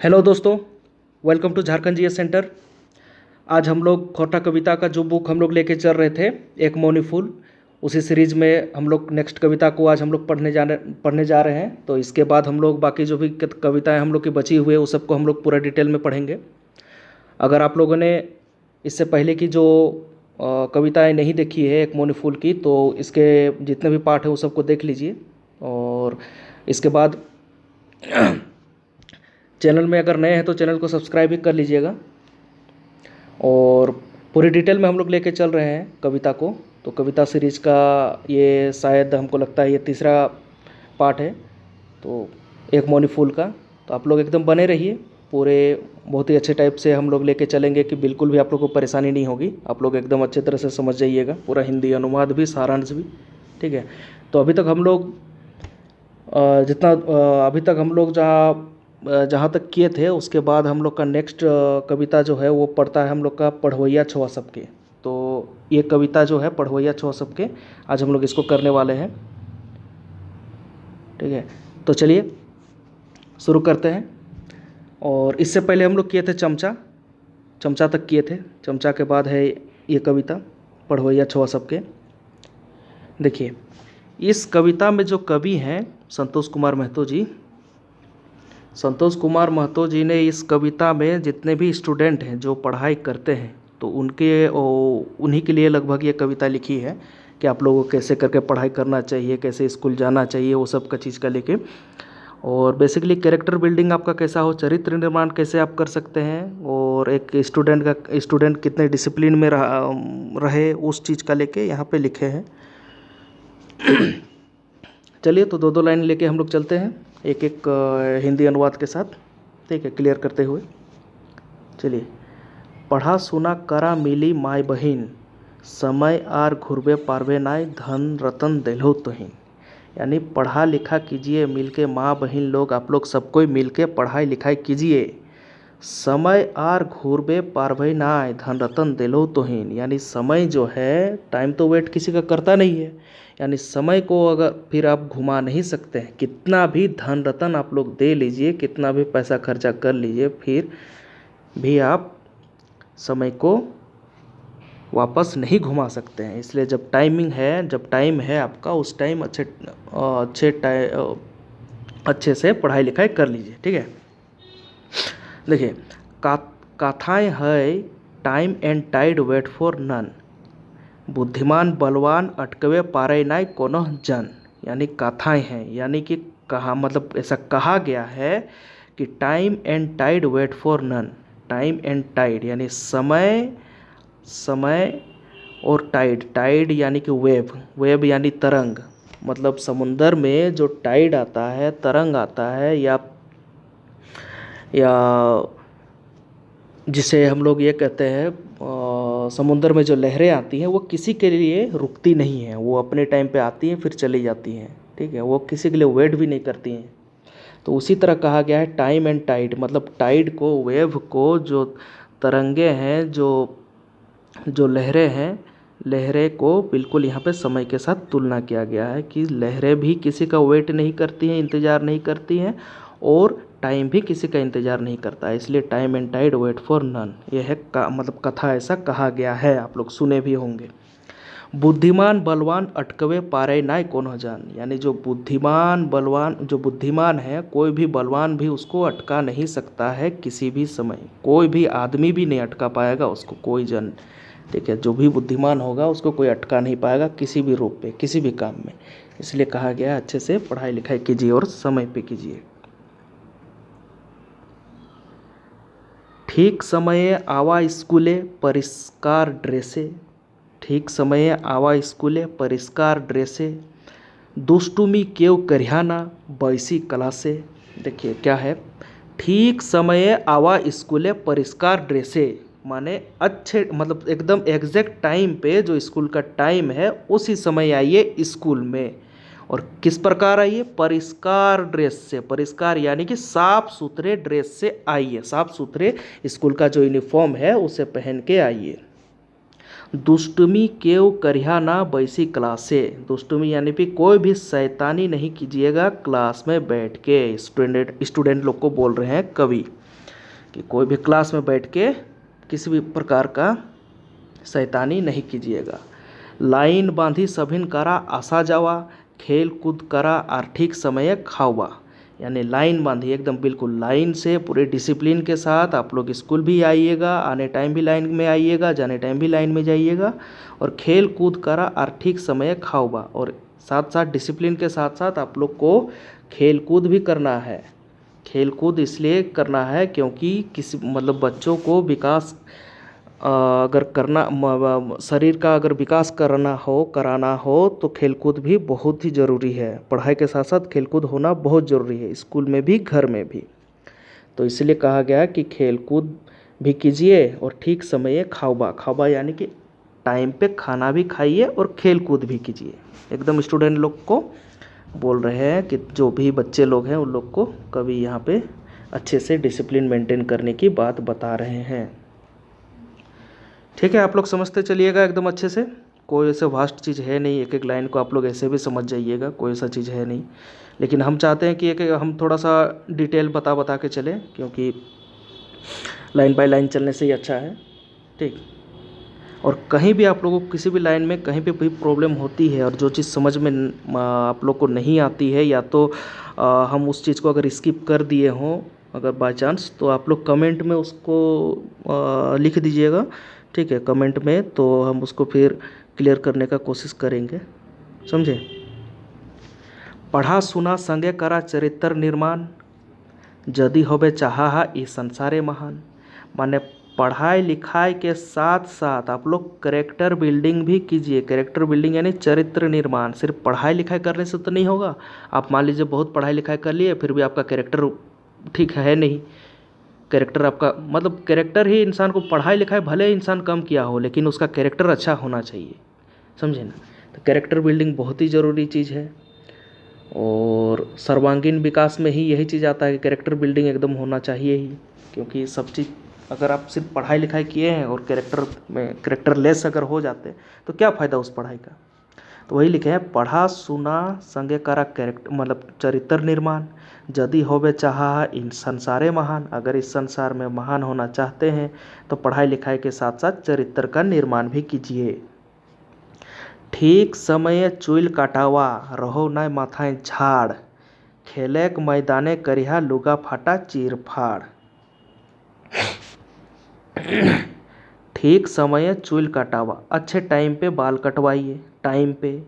Hello दोस्तों, welcome to Jharkhand GS centre. आज हम लोग खोटा कविता का जो बुक हम लोग लेके चल रहे थे, एक मौनी फूल, उसी सीरीज में हम लोग नेक्स्ट कविता को आज हम लोग पढ़ने जा रहे हैं। तो इसके बाद हम लोग बाकी जो भी कविताएं हम लोग की बची हुई है उस सबको हम लोग पूरा डिटेल में पढ़ेंगे। अगर आप लोगों ने इससे पहले की जो कविताएं नहीं देखी है एक मौनी फूल की, तो इसके जितने भी पार्ट है वो सबको देख लीजिए। और इसके बाद चैनल में अगर नए हैं तो चैनल को सब्सक्राइब भी कर लीजिएगा। और पूरी डिटेल में हम लोग लेके चल रहे हैं कविता को। तो कविता सीरीज का ये शायद हमको लगता है ये तीसरा पार्ट है, तो एक मौनी फूल का। तो आप लोग एकदम बने रहिए, पूरे बहुत ही अच्छे टाइप से हम लोग लेके चलेंगे कि बिल्कुल भी आप लोग को परेशानी नहीं होगी। आप लोग एकदम अच्छे तरह से समझ जाइएगा, पूरा हिंदी अनुवाद भी, सारांश भी, ठीक है। तो अभी तक हम लोग अभी तक हम लोग जहाँ तक किए थे, उसके बाद हम लोग का नेक्स्ट कविता जो है वो पढ़ता है हम लोग का पढ़वैया छुआ सबके। तो ये कविता जो है पढ़वैया छुआ सबके, आज हम लोग इसको करने वाले हैं, ठीक है। तो चलिए शुरू करते हैं। और इससे पहले हम लोग किए थे चमचा तक किए थे। चमचा के बाद है ये कविता पढ़वैया छुआ सबके। देखिए, इस कविता में जो कवि हैं संतोष कुमार महतो जी ने इस कविता में जितने भी स्टूडेंट हैं जो पढ़ाई करते हैं, तो उन्हीं के लिए लगभग ये कविता लिखी है कि आप लोगों को कैसे करके पढ़ाई करना चाहिए, कैसे स्कूल जाना चाहिए, वो सब का चीज़ का लेके। और बेसिकली कैरेक्टर बिल्डिंग आपका कैसा हो, चरित्र निर्माण कैसे आप कर सकते हैं, और एक स्टूडेंट कितने डिसिप्लिन में रहे, उस चीज़ का लेके यहाँ पे लिखे हैं। चलिए, तो दो लाइन लेके हम लोग चलते हैं एक एक हिंदी अनुवाद के साथ, ठीक है, क्लियर करते हुए। चलिए। पढ़ा सुना करा मिली माय बहिन, समय आर घुरबे पारबे नाय, धन रतन देलो तुहिन। यानी पढ़ा लिखा कीजिए मिलके, माँ बहन लोग आप लोग सबको मिल के पढ़ाई लिखाई कीजिए। समय आर घूरबे पारबे नाय, धन रतन देलो तुहिन। यानी समय जो है, टाइम तो वेट किसी का करता नहीं है, यानी समय को अगर फिर आप घुमा नहीं सकते हैं। कितना भी धन रतन आप लोग दे लीजिए, कितना भी पैसा खर्चा कर लीजिए, फिर भी आप समय को वापस नहीं घुमा सकते हैं। इसलिए जब टाइम है आपका, उस टाइम अच्छे से पढ़ाई लिखाई कर लीजिए, ठीक है। देखिए, कथाएँ है time and tide wait for none, बुद्धिमान बलवान अटकवे पारे नाय कोनो जन। यानी कथाएँ हैं, यानी कि मतलब ऐसा कहा गया है कि time and tide wait for none. Time and tide यानी समय और टाइड यानी कि वेव यानी तरंग। मतलब समुंदर में जो टाइड आता है, तरंग आता है, या जिसे हम लोग ये कहते हैं समुंदर में जो लहरें आती हैं, वो किसी के लिए रुकती नहीं हैं। वो अपने टाइम पे आती हैं फिर चली जाती हैं, ठीक है। वो किसी के लिए वेट भी नहीं करती हैं। तो उसी तरह कहा गया है टाइम एंड टाइड, मतलब टाइड को, वेव को, जो तरंगे हैं, जो लहरें हैं, लहरें को बिल्कुल यहाँ पे समय के साथ तुलना किया गया है कि लहरें भी किसी का वेट नहीं करती हैं, इंतज़ार नहीं करती हैं, और टाइम भी किसी का इंतज़ार नहीं करता है। इसलिए time and tide wait for none, यह है मतलब कथा, ऐसा कहा गया है, आप लोग सुने भी होंगे। बुद्धिमान बलवान अटकवे पारे नाय कोनो जान। यानी जो बुद्धिमान है, कोई भी बलवान भी उसको अटका नहीं सकता है किसी भी समय। कोई भी आदमी भी नहीं अटका पाएगा उसको, कोई जन, ठीक है। जो भी बुद्धिमान होगा उसको कोई अटका नहीं पाएगा किसी भी रूप पे, किसी भी काम में। इसलिए कहा गया है अच्छे से पढ़ाई लिखाई कीजिए और समय पे कीजिए। ठीक समये आवा स्कूले परिष्कार ड्रेसे, ठीक समये आवा स्कूले परिष्कार ड्रेसे, दुष्टुमी केव करिहाना बैसी क्लासे। देखिए क्या है, ठीक समये आवा स्कूले परिष्कार ड्रेसे, माने अच्छे, मतलब एकदम एग्जैक्ट टाइम पे, जो स्कूल का टाइम है उसी समय आइए स्कूल में। और किस प्रकार आइए, परिष्कार ड्रेस से। परिष्कार यानी कि साफ सुथरे ड्रेस से आइए, साफ सुथरे स्कूल का जो यूनिफॉर्म है उसे पहन के आइए। दुष्टुमी केव करिहा ना बैसी क्लासे। दुष्टुमी यानी कि कोई भी शैतानी नहीं कीजिएगा क्लास में बैठ के। स्टूडेंट लोग को बोल रहे हैं कवि। कि कोई भी क्लास में बैठ के किसी भी प्रकार का शैतानी नहीं कीजिएगा। लाइन बांधी सभिन करा आशा जावा, खेल कूद करा आर्थिक समय खावा। यानी लाइन बांधी, एकदम बिल्कुल लाइन से पूरे डिसिप्लिन के साथ आप लोग स्कूल भी आइएगा, आने टाइम भी लाइन में आइएगा, जाने टाइम भी लाइन में जाइएगा। और खेल कूद करा आर्थिक समय खावा, और साथ साथ डिसिप्लिन के साथ साथ आप लोग को खेल कूद भी करना है। खेल कूद इसलिए करना है क्योंकि किसी मतलब बच्चों को विकास अगर करना, शरीर का अगर विकास कराना हो तो खेलकूद भी बहुत ही ज़रूरी है। पढ़ाई के साथ साथ खेलकूद होना बहुत ज़रूरी है, स्कूल में भी घर में भी। तो इसलिए कहा गया कि खेलकूद भी कीजिए और ठीक समय खाओबा। खाओबा यानी कि टाइम पे खाना भी खाइए और खेलकूद भी कीजिए। एकदम स्टूडेंट लोग को बोल रहे हैं कि जो भी बच्चे लोग हैं उन लोग को कभी यहाँ पे अच्छे से डिसिप्लिन मेंटेन करने की बात बता रहे हैं। ठीक है, आप लोग समझते चलिएगा एकदम अच्छे से। कोई ऐसे वास्ट चीज़ है नहीं, एक एक लाइन को आप लोग ऐसे भी समझ जाइएगा, कोई ऐसा चीज़ है नहीं। लेकिन हम चाहते हैं कि हम थोड़ा सा डिटेल बता के चलें, क्योंकि लाइन बाय लाइन चलने से ही अच्छा है। ठीक, और कहीं भी आप लोगों को किसी भी लाइन में कहीं पे भी प्रॉब्लम होती है और जो चीज़ समझ में आप लोग को नहीं आती है, या तो हम उस चीज़ को अगर स्किप कर दिए हों अगर बाय चांस, तो आप लोग कमेंट में उसको लिख दीजिएगा। ठीक है, कमेंट में, तो हम उसको फिर क्लियर करने का कोशिश करेंगे। समझे? पढ़ा सुना संगे करा चरित्र निर्माण, जदि होबे चाहा ई संसारे महान। माने पढ़ाई लिखाई के साथ साथ आप लोग कैरेक्टर बिल्डिंग भी कीजिए। कैरेक्टर बिल्डिंग यानी चरित्र निर्माण। सिर्फ पढ़ाई लिखाई करने से तो नहीं होगा। आप मान लीजिए बहुत पढ़ाई लिखाई कर लिए, फिर भी आपका कैरेक्टर ठीक है नहीं। कैरेक्टर आपका मतलब कैरेक्टर ही इंसान को, पढ़ाई लिखाई भले इंसान कम किया हो लेकिन उसका कैरेक्टर अच्छा होना चाहिए। समझे ना? तो कैरेक्टर बिल्डिंग बहुत ही ज़रूरी चीज़ है, और सर्वांगीण विकास में ही यही चीज़ आता है कि कैरेक्टर बिल्डिंग एकदम होना चाहिए ही। क्योंकि सब चीज़ अगर आप सिर्फ पढ़ाई लिखाई किए हैं और कैरेक्टर लेस अगर हो जाते तो क्या फ़ायदा उस पढ़ाई का। तो वही लिखे हैं, पढ़ा सुना संगे करा कैरेक्टर मतलब चरित्र निर्माण, यदि होवे चाहा इन संसारे महान। अगर इस संसार में महान होना चाहते हैं तो पढ़ाई लिखाई के साथ साथ चरित्र का निर्माण भी कीजिए। ठीक समय चुल काटावा, रहो न माथाएं झाड़, खेले के मैदाने करिहा लुगा फाटा चीर फाड़। ठीक समय चुल काटावा, अच्छे टाइम पे बाल कटवाइए, टाइम पे।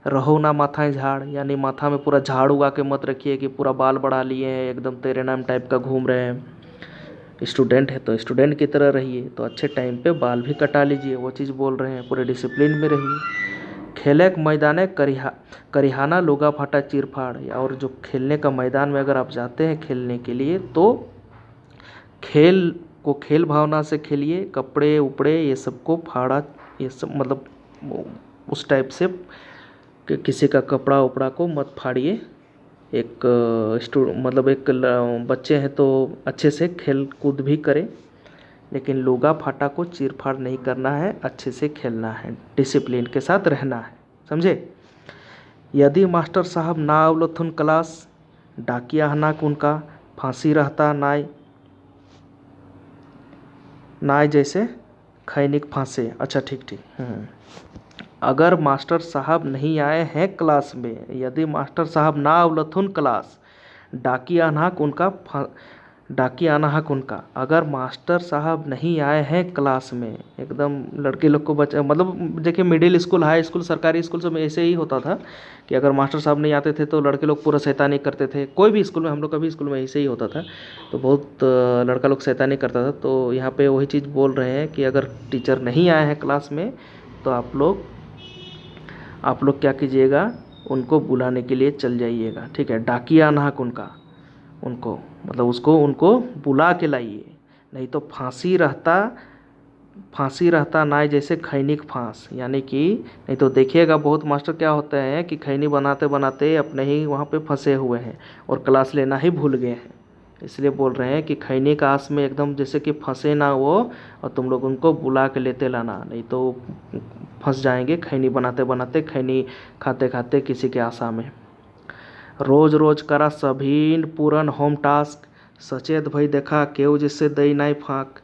रहो ना माथाएं झाड़, यानी माथा में पूरा झाड़ उगा के मत रखिए कि पूरा बाल बढ़ा लिए हैं, एकदम तेरे नाम टाइप का घूम रहे हैं। स्टूडेंट है तो स्टूडेंट की तरह रहिए, तो अच्छे टाइम पे बाल भी कटा लीजिए। वो चीज़ बोल रहे हैं, पूरे डिसिप्लिन में रहिए। खेले के मैदाने करिहाना लुगा फाटा चीर फाड़। और जो खेलने का मैदान में अगर आप जाते हैं खेलने के लिए, तो खेल को खेल भावना से खेलिए। कपड़े उपड़े ये सबको फाड़ा, ये सब मतलब उस टाइप से कि किसी का कपड़ा उपड़ा को मत फाड़िए। एक मतलब एक बच्चे हैं तो अच्छे से खेल कूद भी करें, लेकिन लुगा फाटा को चीर फाड़ नहीं करना है, अच्छे से खेलना है, डिसिप्लिन के साथ रहना है। समझे? यदि मास्टर साहब ना अवलथुन क्लास, डाकिया हनाक उनका फांसी रहता नाय। नाय जैसे खैनिक फांसे। अच्छा ठीक। अगर मास्टर साहब नहीं आए हैं क्लास में, यदि मास्टर साहब ना अवलथुन क्लास, डाकिया अनाहक उनका। अगर मास्टर साहब नहीं आए हैं क्लास में, एकदम लड़के लोग को बच्चा मतलब देखिए मिडिल स्कूल हाई स्कूल सरकारी स्कूल सब में ऐसे ही होता था कि अगर मास्टर साहब नहीं आते थे तो लड़के लोग पूरा शैतानी करते थे। कोई भी स्कूल में, हम लोग का भी स्कूल में ऐसे ही होता था, तो बहुत लड़का लोग शैतानी करता था। तो यहाँ पे वही चीज़ बोल रहे हैं कि अगर टीचर नहीं आए हैं क्लास में तो आप लोग क्या कीजिएगा, उनको बुलाने के लिए चल जाइएगा। ठीक है, डाकिया अनाहक उनको मतलब उनको बुला के लाइए, नहीं तो फांसी रहता नाय जैसे खैनिक फांस। यानी कि नहीं तो देखिएगा बहुत मास्टर क्या होते हैं कि खैनी बनाते बनाते अपने ही वहाँ पे फंसे हुए हैं और क्लास लेना ही भूल गए हैं। इसलिए बोल रहे हैं कि खैनी का आस में एकदम जैसे कि फंसे ना वो, और तुम लोग उनको बुला के लेते लाना, नहीं तो फंस जाएंगे खैनी बनाते बनाते, खैनी खाते खाते किसी के आशा में। रोज रोज करा सभीन पूरन होम टास्क, सचेत भई देखा केहू जिससे दई नाई फाँक,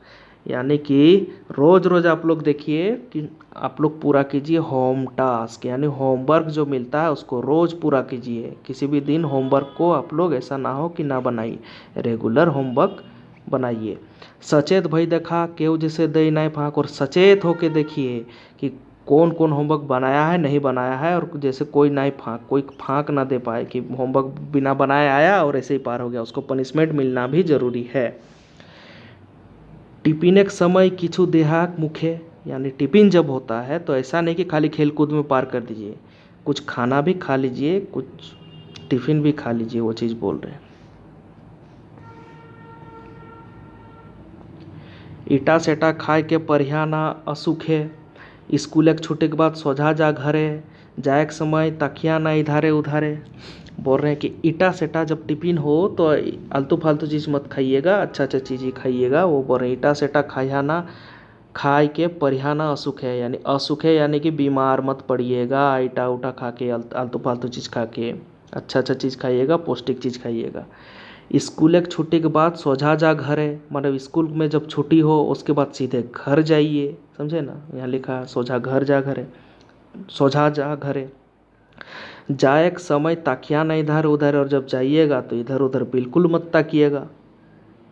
यानी कि रोज़ रोज़ आप लोग देखिए कि आप लोग पूरा कीजिए होम टास्क, यानी होमवर्क जो मिलता है उसको रोज़ पूरा कीजिए। किसी भी दिन होमवर्क को आप लोग ऐसा ना हो कि ना बनाइए, रेगुलर होमवर्क बनाइए। सचेत भई देखा केहू जिससे दई नाई फाँक, और सचेत होके देखिए कि कौन कौन होमवर्क बनाया है नहीं बनाया है, और जैसे कोई नाई फाँक, कोई फाँक ना दे पाए कि होमवर्क बिना बनाए आया और ऐसे ही पार हो गया, उसको पनिशमेंट मिलना भी जरूरी है। टिफिन समय किछु देहाक मुखे, यानी टिफिन जब होता है तो ऐसा नहीं कि खाली खेल कूद में पार कर दीजिए, कुछ खाना भी खा लीजिए, कुछ टिफिन भी खा लीजिए, वो चीज़ बोल रहे हैं। ईटा सेटा खाए के परिहा ना असुखे, स्कूल छूटे के बाद सोझा जा घरे, जाए के समय तकिया ना इधारे उधारे। बोल रहे हैं कि ईटा सेटा जब टिफिन हो तो आलतू फालतू चीज़ मत खाइएगा, अच्छा अच्छा चीज़ ही खाइएगा। वो बोल रहे हैं ईटा सेटा खाया ना, खाए के परिहाना असुख है, यानी असुख है यानी कि बीमार मत पड़िएगा ईटा उटा खा के, आलतू फालतू चीज़ खा के। अच्छा अच्छा चीज़ खाइएगा, पौष्टिक चीज़ खाइएगा। स्कूल एक छुट्टी के बाद सोझा जा घर है, मतलब स्कूल में जब छुट्टी हो उसके बाद सीधे घर जाइए, समझे ना, यहाँ लिखा है सोझा घर जा घरे, सोझा जा घरे। जाए के समय ताकिया ना इधर उधर, और जब जाइएगा तो इधर उधर बिल्कुल मत ताकिएगा,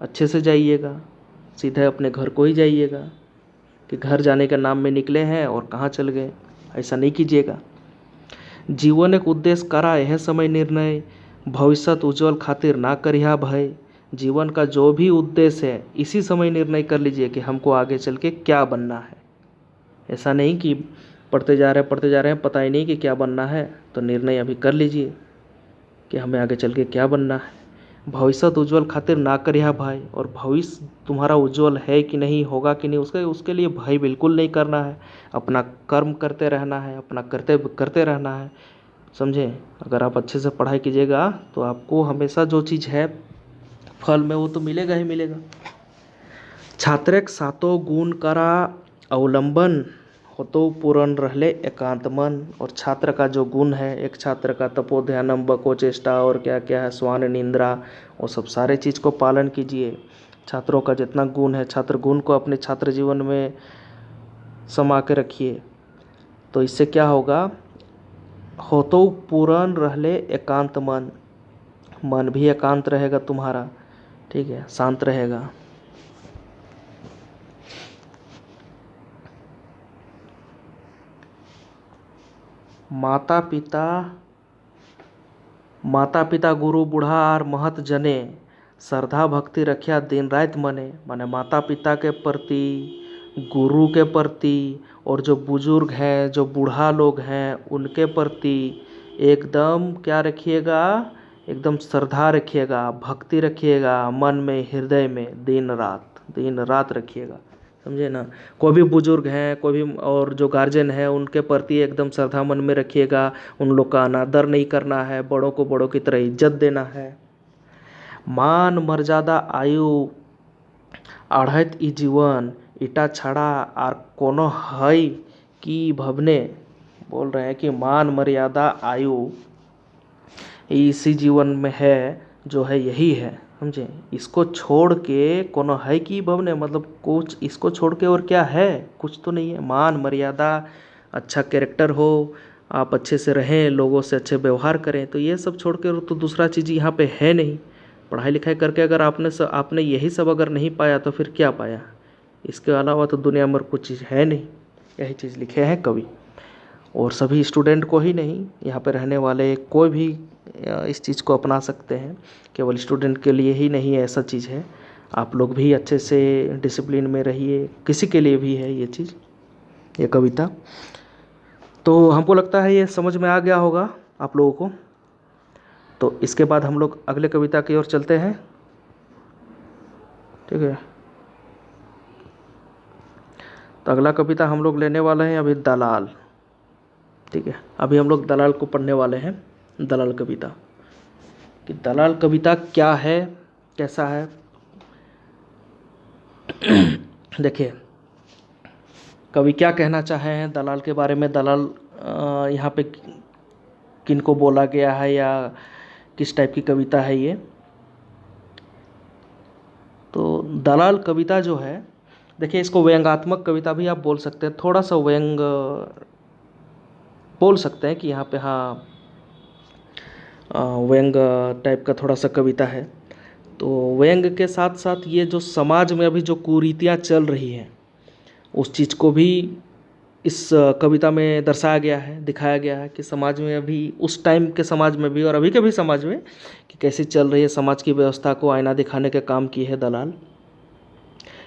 अच्छे से जाइएगा, सीधे अपने घर को ही जाइएगा कि घर जाने के नाम में निकले हैं और कहाँ चल गए, ऐसा नहीं कीजिएगा। जीवन एक उद्देश्य करा यह समय निर्णय, भविष्यत उज्जवल खातिर ना करिहा भय। जीवन का जो भी उद्देश्य है इसी समय निर्णय कर लीजिए कि हमको आगे चल के क्या बनना है। ऐसा नहीं कि पढ़ते जा रहे हैं पता ही नहीं कि क्या बनना है, तो निर्णय अभी कर लीजिए कि हमें आगे चल के क्या बनना है। भविष्यत उज्जवल खातिर ना करिहा भय, और भविष्य तुम्हारा उज्जवल है कि नहीं, होगा कि नहीं, उसके लिए भय बिल्कुल नहीं करना है। अपना कर्म करते रहना है, अपना कर्तव्य करते रहना है, समझे। अगर आप अच्छे से पढ़ाई कीजिएगा तो आपको हमेशा जो चीज़ है फल में वो तो मिलेगा ही मिलेगा। छात्रक सातो गुण करा अवलंबन, होतो पूर्ण रहले एकांत मन। और छात्र का जो गुण है, एक छात्र का तपोध्यानम बको चेष्टा और क्या क्या है, स्वान निंद्रा, वो सब सारे चीज़ को पालन कीजिए। छात्रों का जितना गुण है, छात्र गुण को अपने छात्र जीवन में समा के रखिए, तो इससे क्या होगा, होतो पूर्ण रहले एकांत मन, मन भी एकांत रहेगा तुम्हारा, ठीक है, शांत रहेगा। माता पिता गुरु बूढ़ा आर महत जने, श्रद्धा भक्ति रखिया दिन रात मने। माने माता पिता के प्रति, गुरु के प्रति, और जो बुजुर्ग हैं, जो बूढ़ा लोग हैं, उनके प्रति एकदम क्या रखिएगा, एकदम श्रद्धा रखिएगा, भक्ति रखिएगा मन में, हृदय में, दिन रात रखिएगा, समझे ना। कोई भी बुजुर्ग हैं, कोई भी और जो गार्जियन है, उनके प्रति एकदम श्रद्धा मन में रखिएगा। उन लोग का अनादर नहीं करना है, बड़ों को बड़ों की तरह इज्जत देना है। मान मर्यादा आयु आढ़त ई जीवन, ईटा छड़ा आर कोनो हई की भवने। बोल रहे हैं कि मान मर्यादा आयु इसी जीवन में है, जो है यही है, समझे। इसको छोड़ के कोनो है कि भवने, मतलब कुछ इसको छोड़ के और क्या है, कुछ तो नहीं है। मान मर्यादा, अच्छा कैरेक्टर हो, आप अच्छे से रहें, लोगों से अच्छे व्यवहार करें, तो ये सब छोड़ के तो दूसरा चीज़ यहाँ पे है नहीं। पढ़ाई लिखाई करके अगर आपने यही सब अगर नहीं पाया तो फिर क्या पाया, इसके अलावा तो दुनिया में कुछ चीज़ है नहीं। यही चीज़ लिखे हैं कवि, और सभी स्टूडेंट को ही नहीं, यहाँ पे रहने वाले कोई भी इस चीज़ को अपना सकते हैं। केवल स्टूडेंट के लिए ही नहीं ऐसा चीज़ है, आप लोग भी अच्छे से डिसिप्लिन में रहिए, किसी के लिए भी है ये चीज़, ये कविता। तो हमको लगता है ये समझ में आ गया होगा आप लोगों को। तो इसके बाद हम लोग अगले कविता की ओर चलते हैं, ठीक है। तो अगला कविता हम लोग लेने वाले हैं अभी दलाल, ठीक है। अभी हम लोग दलाल को पढ़ने वाले हैं, दलाल कविता। कि दलाल कविता क्या है, कैसा है। देखिए कवि क्या कहना चाहे हैं दलाल के बारे में, दलाल यहाँ पे किनको बोला गया है या किस टाइप की कविता है ये। दलाल कविता जो है, देखिए इसको व्यंग्यात्मक कविता भी आप बोल सकते हैं, थोड़ा सा व्यंग बोल सकते हैं कि यहाँ पे हाँ व्यंग टाइप का थोड़ा सा कविता है। तो व्यंग के साथ साथ ये जो समाज में अभी जो कुरीतियाँ चल रही हैं उस चीज़ को भी इस कविता में दर्शाया गया है, दिखाया गया है कि समाज में अभी उस टाइम के समाज में भी और अभी के भी समाज में कि कैसे चल रही है समाज की व्यवस्था को आईना दिखाने का काम की है दलाल,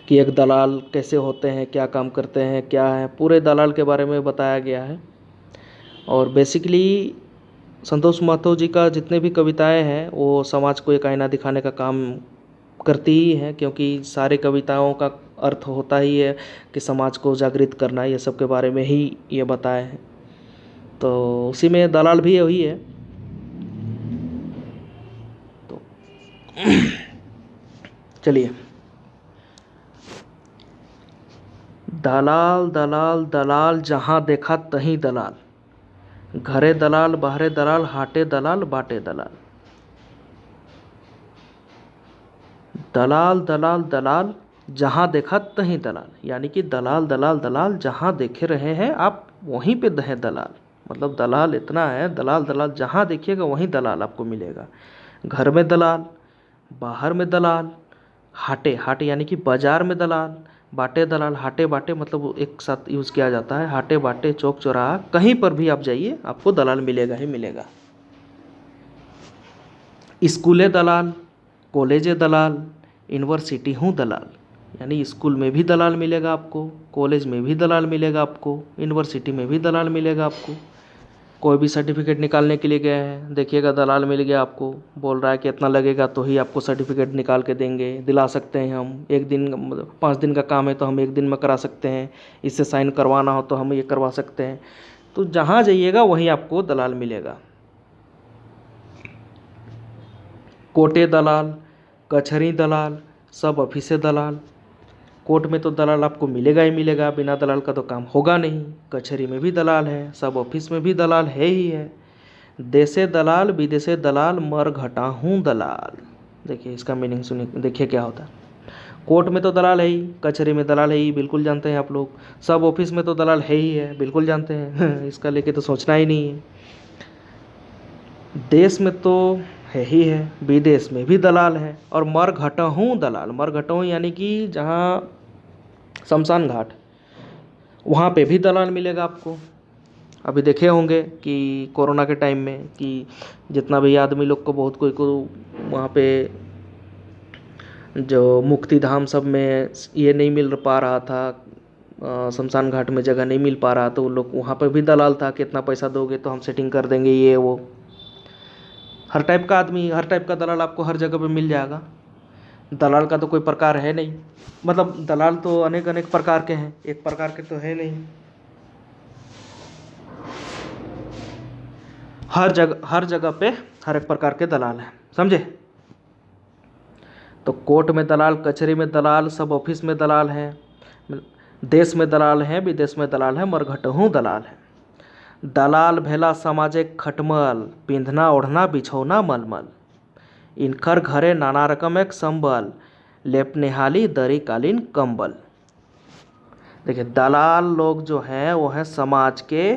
कि एक दलाल कैसे होते हैं, क्या काम करते हैं, क्या है, पूरे दलाल के बारे में बताया गया है। और बेसिकली संतोष महतो जी का जितने भी कविताएं हैं वो समाज को एक आईना दिखाने का काम करती ही हैं, क्योंकि सारे कविताओं का अर्थ होता ही है कि समाज को जागृत करना, ये सब के बारे में ही ये बताए हैं। तो उसी में दलाल भी वही है। तो चलिए, दलाल दलाल दलाल जहाँ देखा तहीं दलाल, घरे दलाल बाहरे दलाल, हाटे दलाल बाटे दलाल। दलाल दलाल दलाल जहाँ देखा तहीं दलाल, यानी कि दलाल दलाल दलाल जहाँ देखे रहे हैं आप वहीं पे है दलाल। मतलब दलाल इतना है, दलाल दलाल जहाँ देखिएगा वहीं दलाल आपको मिलेगा। घर में दलाल, बाहर में दलाल, हाटे हाटे यानी कि बाजार में दलाल, बाटे दलाल, हाटे बाटे मतलब एक साथ यूज़ किया जाता है। हाटे बाटे चौक चौराहा कहीं पर भी आप जाइए आपको दलाल मिलेगा ही मिलेगा। स्कूले दलाल, कॉलेजे दलाल, यूनिवर्सिटी हूँ दलाल, यानी स्कूल में भी दलाल मिलेगा आपको, कॉलेज में भी दलाल मिलेगा आपको, यूनिवर्सिटी में भी दलाल मिलेगा आपको। कोई भी सर्टिफिकेट निकालने के लिए गए हैं, देखिएगा दलाल मिल गया आपको, बोल रहा है कि इतना लगेगा तो ही आपको सर्टिफिकेट निकाल के देंगे, दिला सकते हैं हम। एक दिन 5 दिन का काम है तो हम एक दिन में करा सकते हैं, इससे साइन करवाना हो तो हम ये करवा सकते हैं। तो जहाँ जाइएगा वहीं आपको दलाल मिलेगा। कोटे दलाल, कचहरी दलाल, सब ऑफिसे दलाल। कोर्ट में तो दलाल आपको मिलेगा ही मिलेगा, बिना दलाल का तो काम होगा नहीं। कचहरी में भी दलाल है, सब ऑफिस में भी दलाल है ही है। देशे दलाल विदेशे दलाल, मर घटा हूँ दलाल। देखिए इसका मीनिंग सुनिए, देखिए क्या होता है। कोर्ट में तो दलाल है ही, कचहरी में दलाल है ही, बिल्कुल जानते हैं आप लोग। सब ऑफिस में तो दलाल है ही है, बिल्कुल जानते हैं इसका लेके तो सोचना ही नहीं है। देश में तो है ही है, विदेश में भी दलाल है। और मर घटहूँ दलाल, मर घटहूँ यानी कि जहाँ शमशान घाट, वहाँ पे भी दलाल मिलेगा आपको। अभी देखे होंगे कि कोरोना के टाइम में कि जितना भी आदमी लोग को बहुत कोई को वहाँ पे जो मुक्ति धाम सब में ये नहीं मिल पा रहा था, शमशान घाट में जगह नहीं मिल पा रहा, तो वो लोग वहाँ पर भी दलाल था कि इतना पैसा दोगे तो हम सेटिंग कर देंगे ये वो। हर टाइप का आदमी, हर टाइप का दलाल आपको हर जगह पे मिल जाएगा। दलाल का तो कोई प्रकार है नहीं, मतलब दलाल तो अनेक अनेक प्रकार के हैं, एक प्रकार के तो है नहीं। हर जगह पे हर एक प्रकार के दलाल हैं, समझे। तो कोर्ट में दलाल, कचहरी में दलाल, सब ऑफिस में दलाल हैं, देश में दलाल हैं, विदेश में दलाल हैं, मरघटहूँ दलाल है। दलाल भेला समाजे खटमल, पिंधना ओढ़ना बिछौना मलमल, इनकर घरे नाना रकम एक संबल, लेपनेहाली दरी कालीन कंबल। देखिए दलाल लोग जो हैं वो हैं समाज के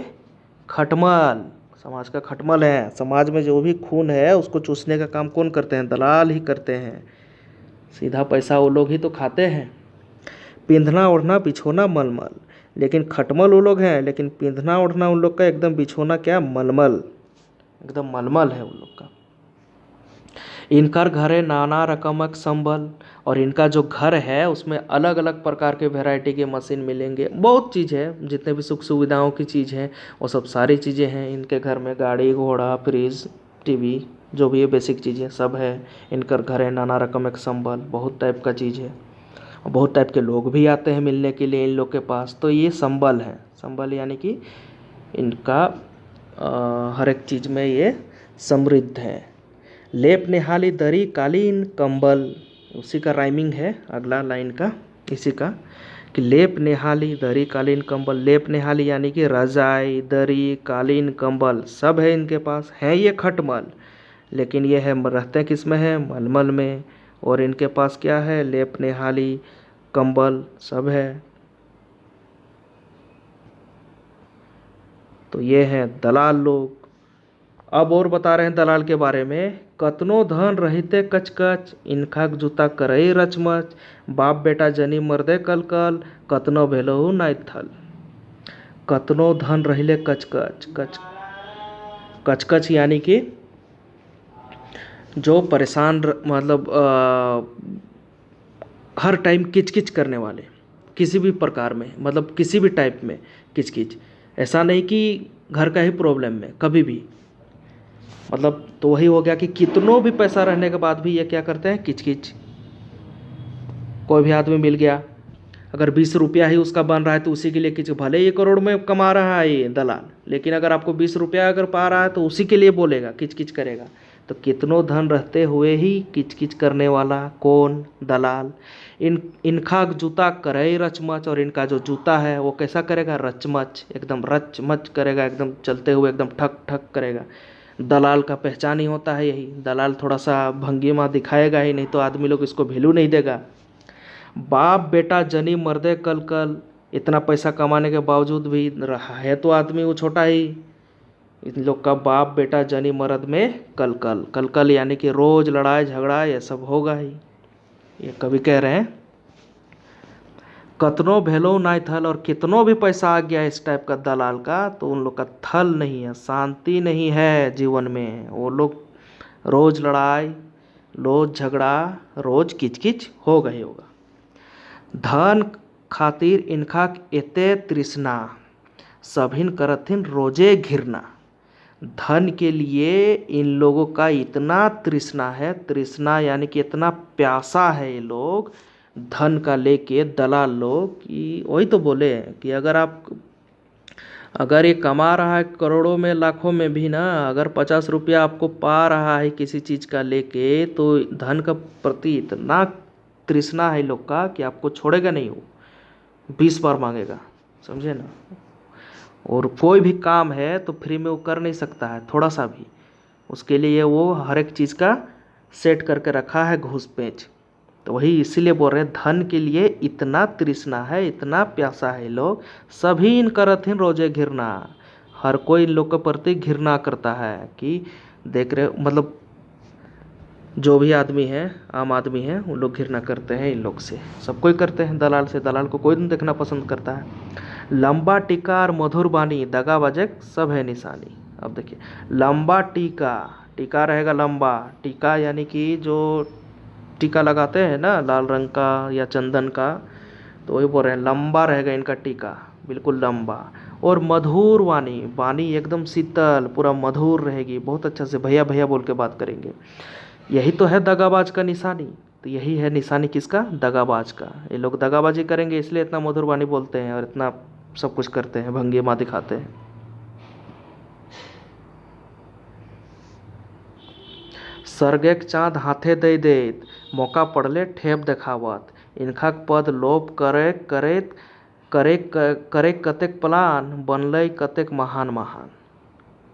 खटमल, समाज का खटमल है। समाज में जो भी खून है उसको चूसने का काम कौन करते हैं? दलाल ही करते हैं। सीधा पैसा वो लोग ही तो खाते हैं। पिंधना ओढ़ना बिछोना मलमल, लेकिन खटमल वो लोग हैं, लेकिन पिंधना ओढ़ना उन लोग का एकदम, बिछोना क्या, मलमल, एकदम मलमल है उन लोग का। इनकर घर है नाना रकमक संबल, और इनका जो घर है उसमें अलग अलग प्रकार के वैरायटी के मशीन मिलेंगे, बहुत चीज़ है, जितने भी सुख सुविधाओं की चीज़ है वो सब सारी चीज़ें हैं इनके घर में। गाड़ी घोड़ा फ्रिज टीवी जो भी है बेसिक चीज़ें सब है। इनकर घर है नाना रकम एक संबल, बहुत टाइप का चीज़ है, और बहुत टाइप के लोग भी आते हैं मिलने के लिए इन लोग के पास। तो ये संबल है, संबल यानी कि इनका हर एक चीज़ में ये समृद्ध है। लेप नेहाली दरी कालीन कंबल, उसी का राइमिंग है अगला लाइन का इसी का, कि लेप नेहाली दरी कालीन कंबल। लेप नेहाली यानी कि रजाई दरी कालीन कंबल सब है इनके पास, है ये खटमल, लेकिन ये है रहते किस में है, मलमल में। और इनके पास क्या है, लेप नेहाली कंबल सब है। तो ये हैं दलाल लोग। अब और बता रहे हैं दलाल के बारे में। कतनो धन रहते कचकच, इनखाक जूता करई रचमच, बाप बेटा जनी मर्दे कल कल, कतनो भेलहु नाई थल। कतनो धन रहिले कचकच, कचकच यानी कि जो परेशान मतलब हर टाइम किचकिच करने वाले, किसी भी प्रकार में, मतलब किसी भी टाइप में किचकिच। ऐसा नहीं कि घर का ही प्रॉब्लम में, कभी भी, मतलब तो वही हो गया कि कितनों भी पैसा रहने के बाद भी ये क्या करते हैं, किचकिच। कोई भी आदमी मिल गया, अगर 20 रुपया ही उसका बन रहा है तो उसी के लिए किच, भले ही करोड़ में कमा रहा है ये दलाल, लेकिन अगर आपको 20 रुपया अगर पा रहा है तो उसी के लिए बोलेगा, किचकिच करेगा। तो कितनों धन रहते हुए ही किचकिच करने वाला कौन, दलाल। इनका जूता करे रचमच, और इनका जो जूता है वो कैसा करेगा, रचमच, एकदम रचमच करेगा, एकदम चलते हुए एकदम ठक ठक करेगा। दलाल का पहचान ही होता है यही। दलाल थोड़ा सा भंगिमा दिखाएगा ही, नहीं तो आदमी लोग इसको वैल्यू नहीं देगा। बाप बेटा जनी मर्दे कल कल, इतना पैसा कमाने के बावजूद भी रहा है तो आदमी वो छोटा ही। इन लोग का बाप बेटा जनी मर्द में कल कल, कल कल यानी कि रोज लड़ाई झगड़ा ये सब होगा ही। ये कवि कह रहे हैं कतनो भेलो नाई थल, और कितनों भी पैसा आ गया इस टाइप का दलाल का, तो उन लोग का थल नहीं है, शांति नहीं है जीवन में। वो लोग रोज लड़ाई, रोज झगड़ा, रोज किचकिच होगा ही होगा। धन खातिर इनका एते तृष्णा, सभिन करथिन रोजे घिरना। धन के लिए इन लोगों का इतना तृष्णा है, तृष्णा यानी कि इतना प्यासा है ये लोग धन का लेके, दलाल लोग, कि वही तो बोले कि अगर ये कमा रहा है करोड़ों में लाखों में भी ना, अगर 50 रुपया आपको पा रहा है किसी चीज़ का लेके, तो धन का प्रति इतना तृष्णा है लोग का कि आपको छोड़ेगा नहीं, वो 20 बार मांगेगा, समझे ना। और कोई भी काम है तो फ्री में वो कर नहीं सकता है थोड़ा सा भी, उसके लिए वो हर एक चीज़ का सेट करके रखा है घूस पेंच। तो वही इसीलिए बोल रहे हैं धन के लिए इतना तृष्णा है, इतना प्यासा है लोग, सभी इन करथिन रोजे घिरना। हर कोई इन लोग के प्रति घृणा करता है कि देख रहे, मतलब जो भी आदमी है, आम आदमी है, वो लोग घृणा करते हैं इन लोग से, सब कोई करते हैं दलाल से। दलाल को कोई नहीं देखना पसंद करता है। लंबा टीका और मधुर बानी, दगाबाजक सब है निशानी। अब देखिए लंबा टीका, टीका रहेगा लंबा, टीका यानी कि जो टीका लगाते हैं ना लाल रंग का या चंदन का, तो वही बोल रहे हैं लंबा रहेगा इनका टीका, बिल्कुल लंबा। और मधुर वाणी, वाणी एकदम शीतल, पूरा मधुर रहेगी, बहुत अच्छा से भैया भैया बोल के बात करेंगे। यही तो है दगाबाज का निशानी। तो यही है निशानी किसका, दगाबाज का। ये लोग दगाबाजी करेंगे इसलिए इतना मधुर वाणी बोलते हैं और इतना सब कुछ करते हैं, भंगिमा दिखाते हैं। सरगेक चाँद हाथे दे देत, मौका पड़ले ठेप देखावत। इनका पद लोप करे करेत करे कतेक प्लान, बनलई कतेक महान महान।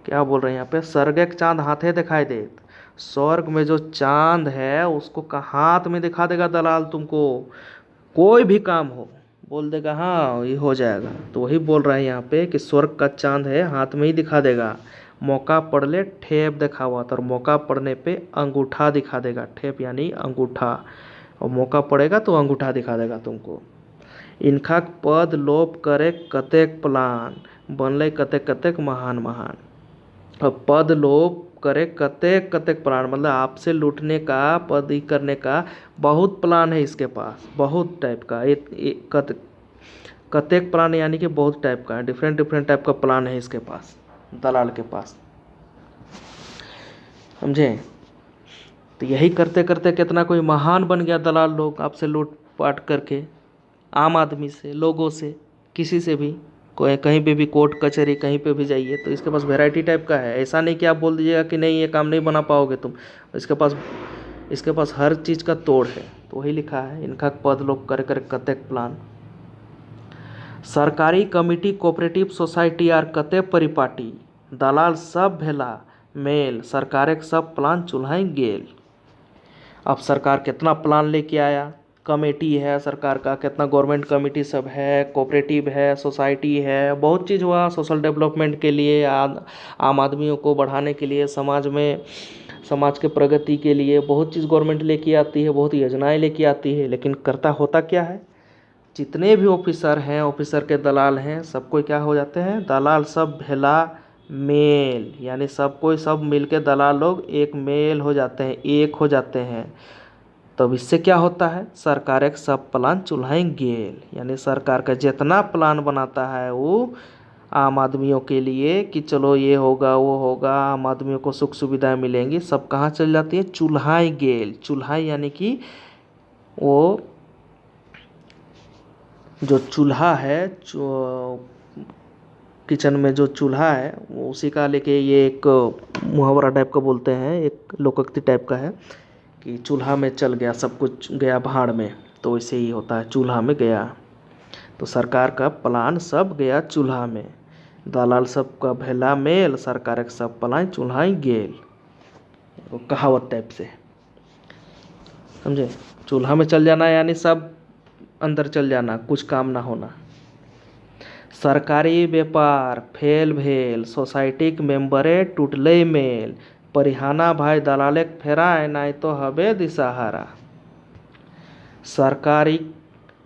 क्या बोल रहे हैं यहाँ पे, स्वर्ग चांद हाथे दिखाई देत, स्वर्ग में जो चांद है उसको हाथ में दिखा देगा दलाल तुमको। कोई भी काम हो बोल देगा हाँ ये हो जाएगा। तो वही बोल रहा है यहाँ पे कि स्वर्ग का चांद है हाथ में ही दिखा देगा। मौका पड़ले ठेप दिखावत, और मौका पड़ने पे अंगूठा दिखा देगा। ठेप यानी अंगूठा, और मौका पड़ेगा तो अंगूठा दिखा देगा तुमको। इनका पद लोप करे कतेक प्लान, बनले कतेक कतेक महान महान। अब पद लोप करे कतेक कतेक प्लान, मतलब आपसे लूटने का, पद ही करने का बहुत प्लान है इसके पास, बहुत टाइप का। कतेक प्लान यानी कि बहुत टाइप का, डिफरेंट डिफरेंट टाइप का प्लान है इसके पास, दलाल के पास, समझे। तो यही करते करते कितना कोई महान बन गया दलाल लोग, आपसे लूट पाट करके, आम आदमी से, लोगों से, किसी से भी, कोई कहीं पे भी कोर्ट कचहरी कहीं पे भी जाइए तो इसके पास वैरायटी टाइप का है। ऐसा नहीं कि आप बोल दीजिएगा कि नहीं ये काम नहीं बना पाओगे तुम, इसके पास हर चीज़ का तोड़ है। तो वही लिखा है, इनका पद लोग करे करे कतेक प्लान। सरकारी कमिटी कोऑपरेटिव सोसाइटी आर कते परिपाटी, दलाल सब भेला मेल, सरकारक सब प्लान चुल्हाई गेल। अब सरकार कितना प्लान लेके आया, कमेटी है सरकार का, कितना गवर्नमेंट कमेटी सब है, कोऑपरेटिव है, सोसाइटी है, बहुत चीज़ हुआ सोशल डेवलपमेंट के लिए, आम आदमियों को बढ़ाने के लिए, समाज में समाज के प्रगति के लिए बहुत चीज़ गवर्नमेंट लेके आती है, बहुत योजनाएं लेके आती है। लेकिन करता होता क्या है, जितने भी ऑफिसर हैं, ऑफिसर के दलाल हैं, सबको क्या हो जाते हैं, दलाल सब भेला मेल, यानी सबको सब मिल के दलाल लोग एक मेल हो जाते हैं, एक हो जाते हैं। तब इससे क्या होता है, सरकार एक सब प्लान चुल्हाई गेल, यानी सरकार का जितना प्लान बनाता है वो आम आदमियों के लिए कि चलो ये होगा वो होगा, आम आदमियों को सुख सुविधाएं मिलेंगी, सब कहाँ चल जाती है, चुल्हाई गेल। चुल्हाई यानी कि वो जो चूल्हा है, किचन में जो चूल्हा है वो उसी का लेके, ये एक मुहावरा टाइप का बोलते हैं, एक लोकोक्ति टाइप का है कि चूल्हा में चल गया सब कुछ गया भाड़ में, तो वैसे ही होता है, चूल्हा में गया। तो सरकार का प्लान सब गया चूल्हा में, दलाल सब का भेला मेल, सरकार का सब प्लान चूल्हा गेल, वो कहावत टाइप से, समझे। चूल्हा में चल जाना यानी सब अंदर चल जाना, कुछ काम ना होना। सरकारी व्यापार फेल भेल, सोसाइटी के मेंबरे टूटले मेल, परिहाना भाई दलाले फेराए नहीं तो हबे दिसहारा। सरकारी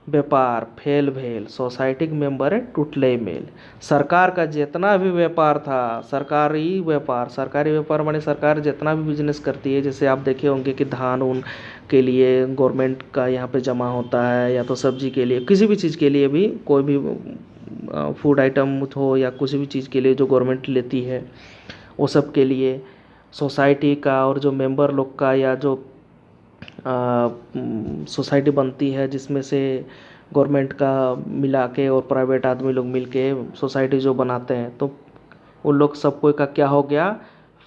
व्यापार फेल भेल, सोसाइटी के मेंबरे टूटले मेल। सरकार का जितना भी व्यापार था, सरकारी व्यापार माने सरकार जितना भी बिजनेस करती है, जैसे आप देखे होंगे कि धान उन के लिए गवर्नमेंट का यहाँ पे जमा होता है, या तो सब्जी के लिए, किसी भी चीज़ के लिए भी, कोई भी फूड आइटम हो या किसी भी चीज़ के लिए जो गवर्नमेंट लेती है, वो सब के लिए सोसाइटी का और जो मेंबर लोग का, या जो सोसाइटी बनती है जिसमें से गवर्नमेंट का मिला के और प्राइवेट आदमी लोग मिल के सोसाइटी जो बनाते हैं, तो उन लोग सब कोई का क्या हो गया,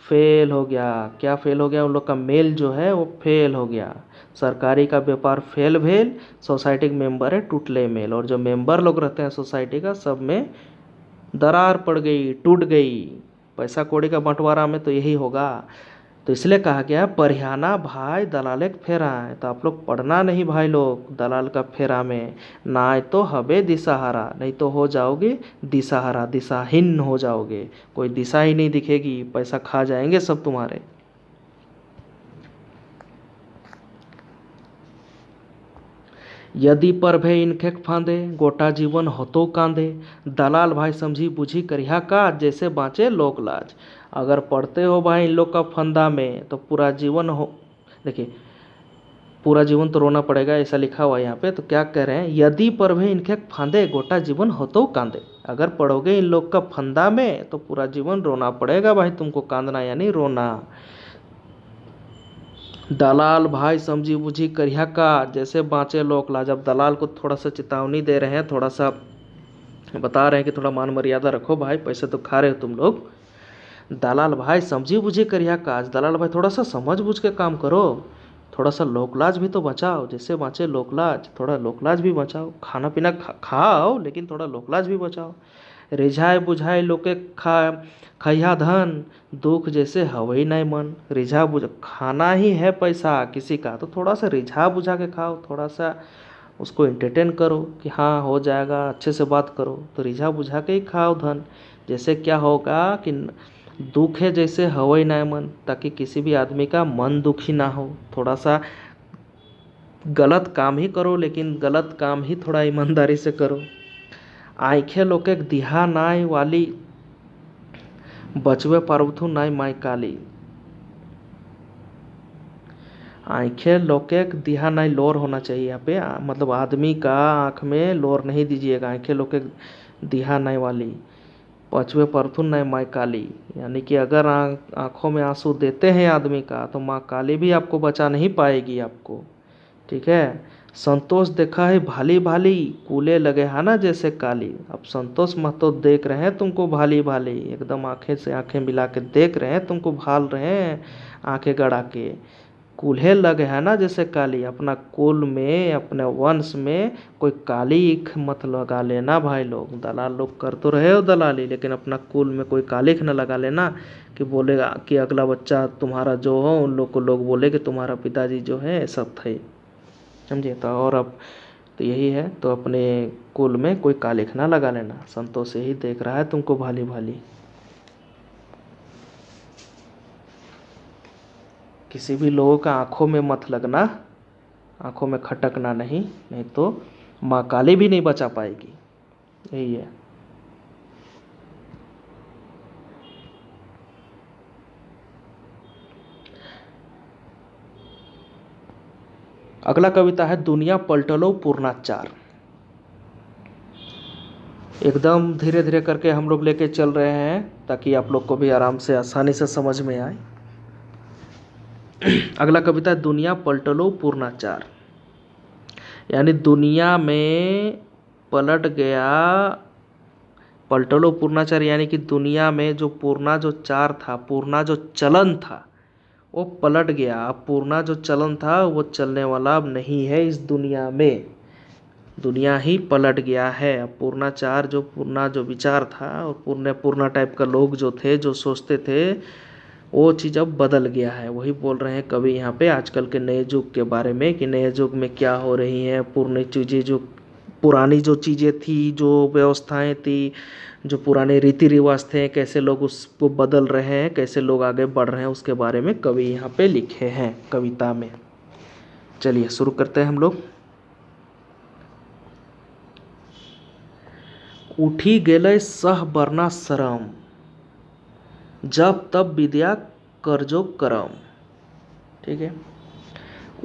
फेल हो गया। क्या फेल हो गया, उन लोग का मेल जो है वो फेल हो गया। सरकारी का व्यापार फेल भेल, सोसाइटी के मेंबर है टूटले मेल, और जो मेंबर लोग रहते हैं सोसाइटी का, सब में दरार पड़ गई, टूट गई। पैसा कौड़ी का बंटवारा में तो यही होगा। तो इसलिए कहा गया परिहाना भाई दलाले के फेरा है। तो आप लोग पढ़ना नहीं भाई लोग दलाल का फेरा में, ना तो हबे दिशाहारा, नहीं तो हो जाओगे दिशाहारा, दिशाहीन हो जाओगे, कोई दिशा ही नहीं दिखेगी, पैसा खा जाएंगे सब तुम्हारे। यदि पर भे इनखे फांदे, गोटा जीवन होतो कांदे, दलाल भाई समझी बुझी करिया का, जैसे बाँचे लोक लाज। अगर पढ़ते हो भाई इन लोग का फंदा में, तो पूरा जीवन हो, देखिए पूरा जीवन तो रोना पड़ेगा, ऐसा लिखा हुआ है यहाँ पे। तो क्या कह रहे हैं, यदि पर भे इनखे फांदे, गोटा जीवन होतो कांदे। अगर पढ़ोगे इन लोग का फंदा में तो पूरा जीवन रोना पड़ेगा भाई तुमको, कांदना यानी रोना। दलाल भाई समझी बुझी करिया का, जैसे बाँचे लोक लाज। अब दलाल को थोड़ा सा चेतावनी दे रहे हैं, थोड़ा सा बता रहे हैं कि थोड़ा मान मर्यादा रखो भाई, पैसे तो खा रहे हो तुम लोग। दलाल भाई समझी बुझी करिया काज, दलाल भाई थोड़ा सा समझ बुझ के काम करो, थोड़ा सा लोकलाज भी तो बचाओ, जैसे बाँचे लोकलाज, थोड़ा लोकलाज भी बचाओ। खाना पीना खाओ लेकिन थोड़ा लोकलाज भी बचाओ। रिझाए बुझाए लोके खैया धन, दुख जैसे हवई नहीं मन। रिझा बुझा, खाना ही है पैसा किसी का, तो थोड़ा सा रिझा बुझा के खाओ, थोड़ा सा उसको एंटरटेन करो कि हाँ हो जाएगा, अच्छे से बात करो, तो रिझा बुझा के ही खाओ धन। जैसे क्या होगा कि दुख है जैसे हवई नहीं मन, ताकि किसी भी आदमी का मन दुखी ना हो। थोड़ा सा गलत काम ही करो, लेकिन गलत काम ही थोड़ा ईमानदारी से करो। आँखें लोके दिहा नाई वाली, बचवे पारवथु नाई माई काली। आँखें लोके दिहा नाई, लोर होना चाहिए यहाँ पे, मतलब आदमी का आँख में लोर नहीं दीजिएगा। आँखें लोके दिहा नाई वाली, पचवे परथुन नहीं माई काली, यानी कि अगर आँखों में आंसू देते हैं आदमी का, तो माँ काली भी आपको बचा नहीं पाएगी आपको, ठीक है। संतोष देखा है भाली भाली, कूले लगे है ना जैसे काली। अब संतोष महतो देख रहे हैं तुमको भाली भाली, एकदम आंखें से आंखें मिला के देख रहे हैं तुमको, भाल रहे हैं आंखें गड़ा के। कूल्हे लगे है ना जैसे काली, अपना कुल में अपने वंश में कोई काली मत लगा लेना भाई लोग। दलाल लोग कर तो रहे हो दलाली, लेकिन अपना कुल में कोई कालिख न लगा लेना कि बोलेगा कि अगला बच्चा तुम्हारा जो हो उन लोग को लोग बोले कि तुम्हारा पिताजी जो है सब थे। समझे? तो और अब तो यही है, तो अपने कुल में कोई कालिख ना लगा लेना, संतोष यही देख रहा है तुमको भाली भाली। किसी भी लोगों का आंखों में मत लगना, आंखों में खटकना नहीं, नहीं तो माँ काली भी नहीं बचा पाएगी। यही है। अगला कविता है दुनिया पलटलो पूर्णाचार। एकदम धीरे धीरे करके हम लोग लेके चल रहे हैं ताकि आप लोग को भी आराम से आसानी से समझ में आए। अगला कविता है दुनिया पलटलो पूर्णाचार, यानी दुनिया में पलट गया। पलटलो पूर्णाचार यानी कि दुनिया में जो पूर्णा जो चार था, पूर्णा जो चलन था वो पलट गया। अब पूर्णा जो चलन था वो चलने वाला अब नहीं है इस दुनिया में, दुनिया ही पलट गया है। अब पूर्णाचार जो पूर्णा जो विचार था और पूर्णा टाइप का लोग जो थे, जो सोचते थे, वो चीज़ अब बदल गया है। वही बोल रहे हैं कवि यहाँ पे आजकल के नए युग के बारे में कि नए युग में क्या हो रही है। पूर्ण चीज़ें जो पुरानी जो चीज़ें थी, जो व्यवस्थाएं थी, जो पुराने रीति रिवाज थे, कैसे लोग उसको बदल रहे हैं, कैसे लोग आगे बढ़ रहे हैं, उसके बारे में कवि यहाँ पे लिखे हैं कविता में। चलिए शुरू करते हैं हम लोग। उठी गेलै सह बरना शरम, जब तब विद्या करजो करम। ठीक है।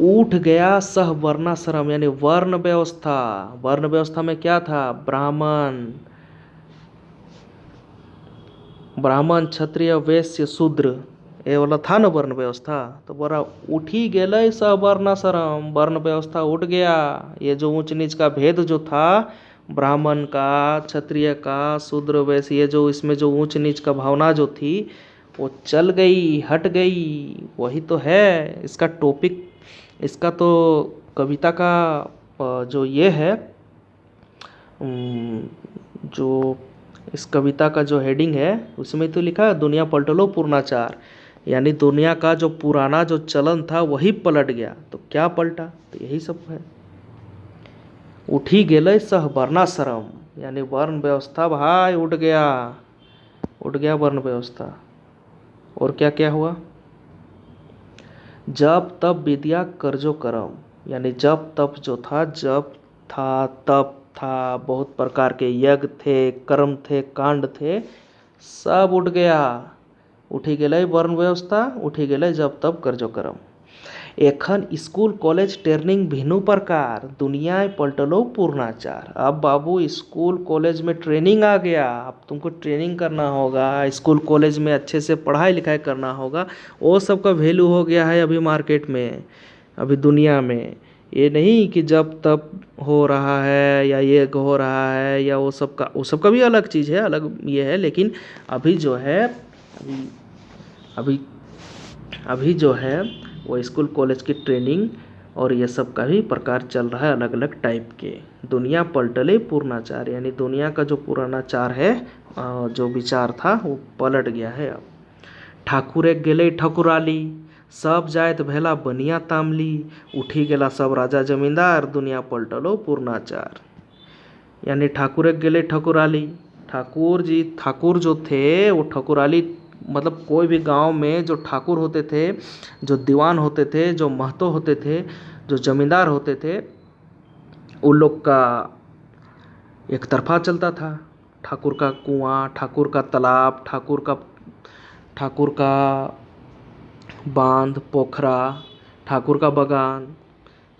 उठ गया सह वर्णाश्रम यानी वर्ण व्यवस्था। वर्ण व्यवस्था में क्या था? ब्राह्मण, ब्राह्मण क्षत्रिय वैश्य शूद्र, ये वाला था ना वर्ण व्यवस्था। तो बोला उठी गेलै सह वर्णाश्रम, वर्ण व्यवस्था उठ गया। ये जो ऊंच नीच का भेद जो था, ब्राह्मण का, क्षत्रिय का, शूद्र वैश्य, ये जो इसमें जो ऊंच नीच का भावना जो थी वो चल गई, हट गई। वही तो है इसका टॉपिक, इसका तो कविता का जो ये है, जो इस कविता का जो हेडिंग है उसमें तो लिखा है दुनिया पलटलो पूर्णाचार, यानी दुनिया का जो पुराना जो चलन था वही पलट गया। तो क्या पलटा? तो यही सब है। उठी गेलै सह वर्णाश्रम यानी वर्ण व्यवस्था भाई उठ गया, उठ गया वर्ण व्यवस्था। और क्या क्या हुआ? जब तब विद्या करजो करम, यानी जब तब जो था, जब था तब था, बहुत प्रकार के यज्ञ थे, कर्म थे, कांड थे, सब उठ गया। उठी गेलै वर्ण व्यवस्था, उठी गेलै जब तब करजो करम। एखन स्कूल कॉलेज ट्रेनिंग भिन्नु प्रकार, दुनिया पलटलो पूर्णाचार। अब बाबू स्कूल कॉलेज में ट्रेनिंग आ गया, अब तुमको ट्रेनिंग करना होगा, स्कूल कॉलेज में अच्छे से पढ़ाई लिखाई करना होगा। वो सब का वैल्यू हो गया है अभी मार्केट में, अभी दुनिया में। ये नहीं कि जब तब हो रहा है या ये हो रहा है या वो सब का भी अलग चीज़ है, अलग ये है। लेकिन अभी जो है, अभी अभी जो है वो स्कूल कॉलेज की ट्रेनिंग और ये सब का भी प्रकार चल रहा है अलग अलग टाइप के। दुनिया पलटले पूर्णाचार यानी दुनिया का जो पुरानाचार है, जो विचार था वो पलट गया है अब। ठाकुर एक गेले ठकुराली, सब जायत भेला बनिया तामली, उठी गेला सब राजा जमींदार, दुनिया पलटलो पूर्णाचार। यानी ठाकुर एक गेले ठकुराली, ठाकुर जी, ठाकुर जो थे वो ठकुराली, मतलब कोई भी गांव में जो ठाकुर होते थे, जो दीवान होते थे, जो महतो होते थे, जो जमींदार होते थे, उन लोग का एक तरफा चलता था। ठाकुर का कुआं, ठाकुर का तालाब, ठाकुर का बांध पोखरा, ठाकुर का बागान।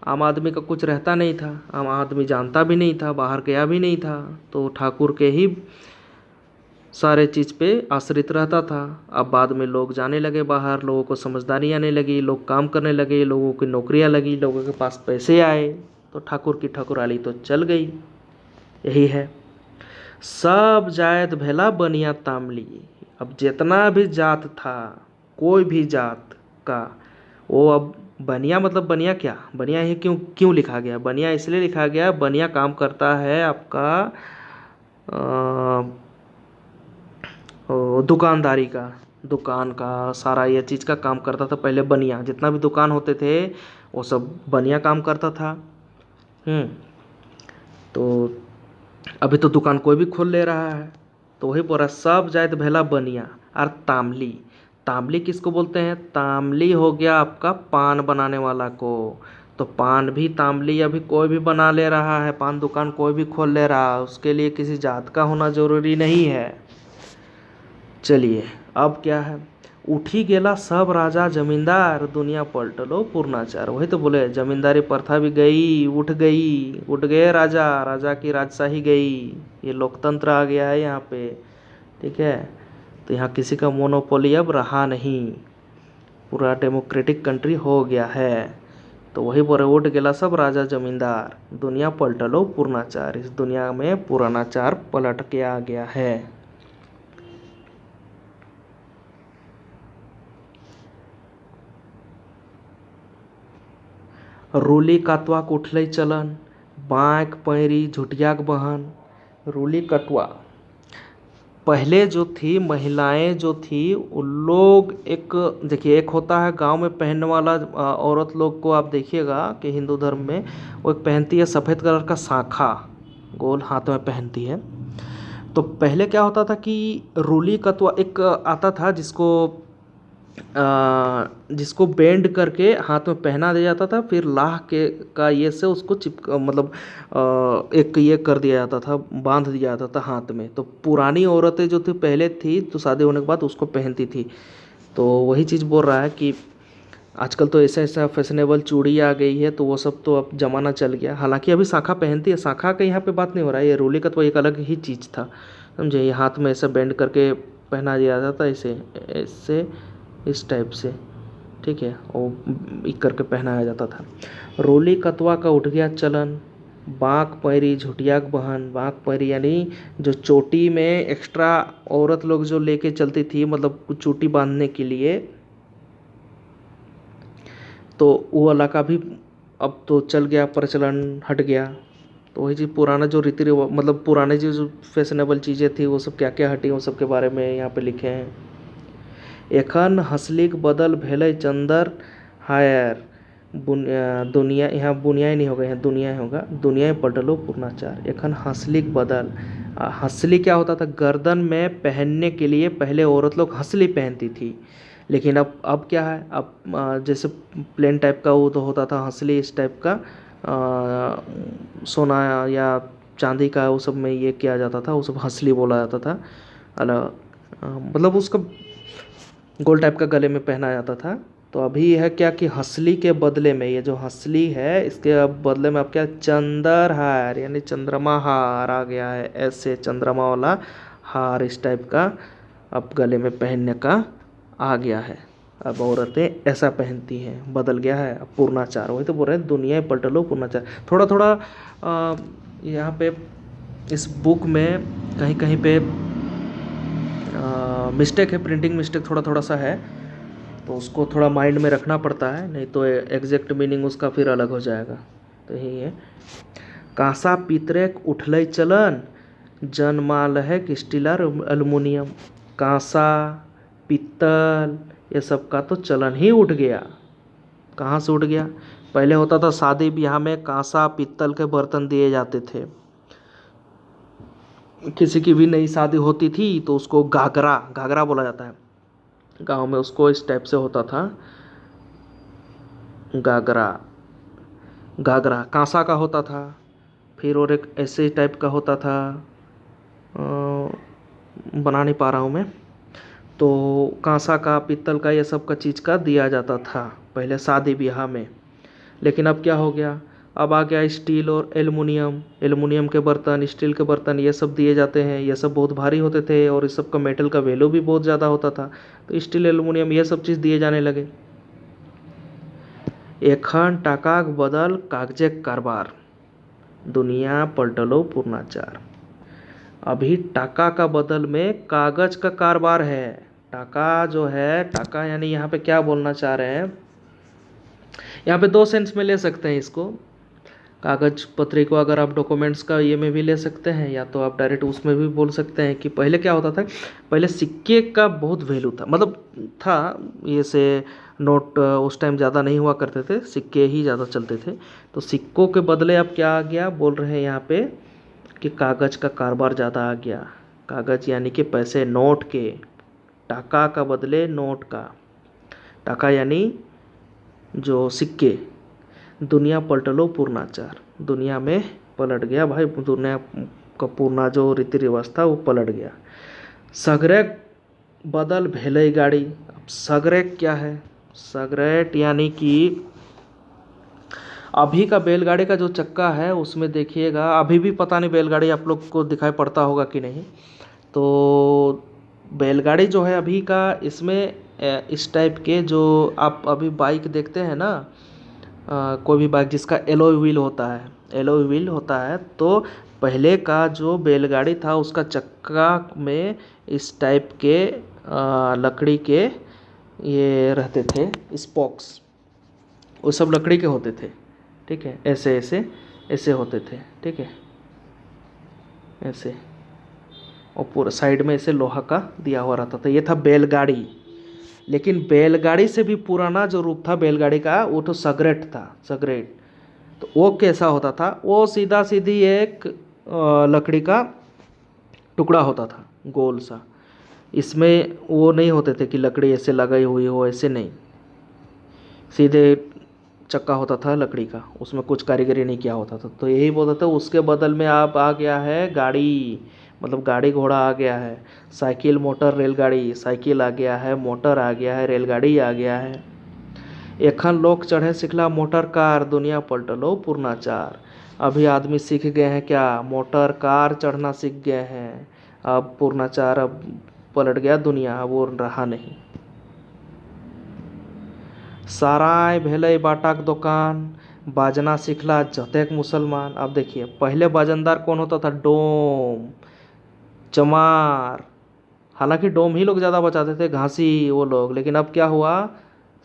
आम आदमी का कुछ रहता नहीं था, आम आदमी जानता भी नहीं था, बाहर गया भी नहीं था, तो ठाकुर के ही सारे चीज़ पे आश्रित रहता था। अब बाद में लोग जाने लगे बाहर, लोगों को समझदारी आने लगी, लोग काम करने लगे, लोगों की नौकरियां लगी, लोगों के पास पैसे आए, तो ठाकुर की ठकुराली तो चल गई। यही है। सब जायत भेला बनिया तामली, अब जितना भी जात था, कोई भी जात का, वो अब बनिया, मतलब बनिया क्या, बनिया ही क्यों क्यों लिखा गया? बनिया इसलिए लिखा गया, बनिया काम करता है आपका दुकानदारी का, दुकान का सारा ये चीज़ का काम करता था। पहले बनिया, जितना भी दुकान होते थे वो सब बनिया काम करता था। तो अभी तो दुकान कोई भी खोल ले रहा है। तो वही बोल रहा, सब जाइत भेला बनिया और तामली। तामली किसको बोलते हैं? तामली हो गया आपका पान बनाने वाला को। तो पान भी तामली अभी कोई भी बना ले रहा है, पान दुकान कोई भी खोल ले रहा है, उसके लिए किसी जात का होना जरूरी नहीं है। चलिए अब क्या है, उठी गेला सब राजा जमींदार, दुनिया पलटलो पूर्णाचार। वही तो बोले, जमींदारी प्रथा भी गई, उठ गए राजा, राजा की राजशाही गई। ये लोकतंत्र आ गया है यहाँ पे, ठीक है। तो यहाँ किसी का मोनोपोली अब रहा नहीं, पूरा डेमोक्रेटिक कंट्री हो गया है। तो वही बोले, उठ गेला सब राजा जमींदार, दुनिया पलटलो पूर्णाचार। इस दुनिया में पुरानाचार पलट के आ गया है। रूली कतवा उठलै चलन, बाँक पैरी झुटियाक बहन। रूली कटवा पहले जो थी, महिलाएं जो थी उन लोग, एक देखिए, एक होता है गांव में पहनने वाला औरत लोग को आप देखिएगा कि हिंदू धर्म में वो एक पहनती है सफ़ेद कलर का साखा, गोल हाथ में पहनती है। तो पहले क्या होता था कि रूली कतवा एक आता था जिसको बेंड करके हाथ में पहना दिया जाता था, फिर लाह के का ये से उसको मतलब एक ये कर दिया जाता था, बांध दिया जाता था हाथ में। तो पुरानी औरतें जो थी पहले थी, तो शादी होने के बाद उसको पहनती थी। तो वही चीज़ बोल रहा है कि आजकल तो ऐसा ऐसा फैशनेबल चूड़ी आ गई है, तो वो सब तो अब ज़माना चल गया। हालांकि अभी शाखा पहनती है, शाखा का यहाँ पे बात नहीं हो रहा है, ये रूली का तो एक अलग ही चीज़ था, समझे। ये हाथ में ऐसा बेंड करके पहना दिया जाता था, ऐसे ऐसे इस टाइप से, ठीक है, और एक करके पहनाया जाता था। रोली कतवा का उठ गया चलन, बाँक पैरी झुटियाक बहन। बाँक पैरी यानी जो चोटी में एक्स्ट्रा औरत लोग जो लेके चलती थी, मतलब कुछ चोटी बांधने के लिए, तो वो वाला का भी अब तो चल गया, प्रचलन हट गया। तो वही चीज़, पुराना जो रीति रिवाज, मतलब पुराने जो फैशनेबल चीज़ें थी वो सब क्या क्या हटी, वो सब के बारे में यहाँ पे लिखे हैं। एखन हंसलीक बदल भेलै चंदर हायर, दुनिया, यहाँ बुनिया ही नहीं होगा, यहाँ दुनिया ही होगा, दुनिया पलटलो पूर्णाचार। एखन हंसलीक बदल, हंसली क्या होता था? गर्दन में पहनने के लिए पहले औरत लोग हंसली पहनती थी, लेकिन अब क्या है, अब जैसे प्लेन टाइप का वो तो होता था हंसली, इस टाइप का सोना या चांदी का वो सब में ये किया जाता था, वो सब हंसली बोला जाता था। अलग मतलब उसका गोल टाइप का गले में पहना जाता था। तो अभी है क्या कि हंसली के बदले में, ये जो हंसली है इसके अब बदले में अब क्या, चंदर हार यानी चंद्रमा हार आ गया है। ऐसे चंद्रमा वाला हार इस टाइप का अब गले में पहनने का आ गया है। अब औरतें ऐसा पहनती हैं, बदल गया है अब पूर्णाचार। वही तो बोल रहे हैं, दुनिया पलट लो पूर्णाचार। थोड़ा थोड़ा यहाँ पे इस बुक में कहीं कहीं पे मिस्टेक है, प्रिंटिंग मिस्टेक थोड़ा थोड़ा सा है, तो उसको थोड़ा माइंड में रखना पड़ता है, नहीं तो एग्जैक्ट मीनिंग उसका फिर अलग हो जाएगा। तो यही है, कांसा पितरेक उठलै चलन, जनमाल है कि स्टील और एल्युमिनियम। कांसा पित्तल ये सब का तो चलन ही उठ गया। कहाँ से उठ गया? पहले होता था शादी ब्याह में कांसा पित्तल के बर्तन दिए जाते थे। किसी की भी नई शादी होती थी तो उसको घाघरा, घाघरा बोला जाता है गांव में, उसको इस टाइप से होता था, घाघरा। घाघरा कांसा का होता था, फिर और एक ऐसे टाइप का होता था, बना नहीं पा रहा हूँ मैं। तो कांसा का, पित्तल का, ये सब का चीज़ का दिया जाता था पहले शादी ब्याह में। लेकिन अब क्या हो गया, अब आ गया स्टील और एल्युमिनियम। एल्युमिनियम के बर्तन, स्टील के बर्तन ये सब दिए जाते हैं। ये सब बहुत भारी होते थे और इस सब का मेटल का वैल्यू भी बहुत ज़्यादा होता था, तो स्टील एल्युमिनियम ये सब चीज़ दिए जाने लगे। एखन टाकाक बदल कागजे कारबार, दुनिया पलटलो पूर्णाचार। अभी टाका का बदल में कागज का कारोबार है। टाका जो है, टाका यानी यहाँ पे क्या बोलना चाह रहे हैं, यहाँ पे दो सेंस में ले सकते हैं इसको। कागज पत्री को अगर आप डॉक्यूमेंट्स का ये में भी ले सकते हैं, या तो आप डायरेक्ट उसमें भी बोल सकते हैं कि पहले क्या होता था, पहले सिक्के का बहुत वैल्यू था, मतलब था ये से नोट उस टाइम ज़्यादा नहीं हुआ करते थे, सिक्के ही ज़्यादा चलते थे। तो सिक्कों के बदले अब क्या आ गया, बोल रहे हैं यहाँ पे कि कागज़ का कारोबार ज़्यादा आ गया। कागज़ यानी कि पैसे, नोट के, टाका का बदले नोट का, टाका यानी जो सिक्के। दुनिया पलट लो पूर्णाचार, दुनिया में पलट गया भाई, दुनिया का पूर्णा जो रीति रिवाज था वो पलट गया। सगरे बदल भेलई गाड़ी। अब सगरे क्या है, सगरेट यानी कि अभी का बैलगाड़ी का जो चक्का है उसमें देखिएगा, अभी भी पता नहीं बैलगाड़ी आप लोग को दिखाई पड़ता होगा कि नहीं। तो बैलगाड़ी जो है अभी का, इसमें इस टाइप के जो आप अभी बाइक देखते हैं ना, कोई भी बाइक जिसका एलॉय व्हील होता है, एलॉय व्हील होता है, तो पहले का जो बैलगाड़ी था उसका चक्का में इस टाइप के लकड़ी के ये रहते थे स्पोक्स, वो सब लकड़ी के होते थे, ठीक है, ऐसे ऐसे ऐसे होते थे, ठीक है, ऐसे, और पूरा साइड में ऐसे लोहा का दिया हुआ रहता था। ये था बैलगाड़ी। लेकिन बैलगाड़ी से भी पुराना जो रूप था बैलगाड़ी का, वो तो सगरेट था, सगरेट। तो वो कैसा होता था, वो सीधा सीधी एक लकड़ी का टुकड़ा होता था, गोल सा। इसमें वो नहीं होते थे कि लकड़ी ऐसे लगाई हुई हो, ऐसे नहीं, सीधे चक्का होता था लकड़ी का, उसमें कुछ कारीगरी नहीं किया होता था। तो यही बोलता था, उसके बदल में आप आ गया है गाड़ी, मतलब गाड़ी घोड़ा आ गया है, साइकिल मोटर रेलगाड़ी, साइकिल आ गया है, मोटर आ गया है, रेलगाड़ी आ गया है। एखन लोग चढ़े सिखला मोटर कार, दुनिया पलटलो पूर्णाचार। अभी आदमी सीख गए हैं क्या, मोटर कार चढ़ना सीख गए हैं। अब पूर्णाचार, अब पलट गया दुनिया, अब वो रहा नहीं। साराय भेलै बाटाक दुकान, बाजना सीखला जतेक मुसलमान। अब देखिए, पहले बाजनदार कौन होता था, डोम, चमार। हालांकि डोम ही लोग ज़्यादा बचाते थे, घासी वो लोग। लेकिन अब क्या हुआ,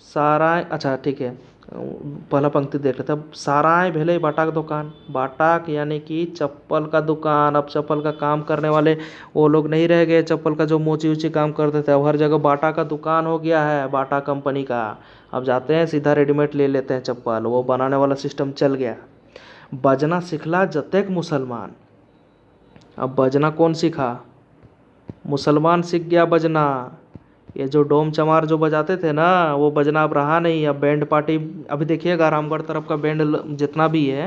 साराय, अच्छा ठीक है, पहला पंक्ति देख लेते हैं। अब साराय भेलै बाटाक दुकान, बाटाक यानी कि चप्पल का दुकान। अब चप्पल का काम करने वाले वो लोग नहीं रह गए, चप्पल का जो मोची ऊँची काम करते थे, अब हर जगह बाटा का दुकान हो गया है, बाटा कंपनी का। अब जाते हैं सीधा रेडीमेड ले लेते हैं चप्पल, वो बनाने वाला सिस्टम चल गया। बजना सिखला जतेक मुसलमान। अब बजना कौन सीखा, मुसलमान सीख गया बजना। ये जो डोम चमार जो बजाते थे ना, वो बजना अब रहा नहीं। अब बैंड पार्टी, अभी देखिएगा रामगढ़ तरफ का बैंड जितना भी है,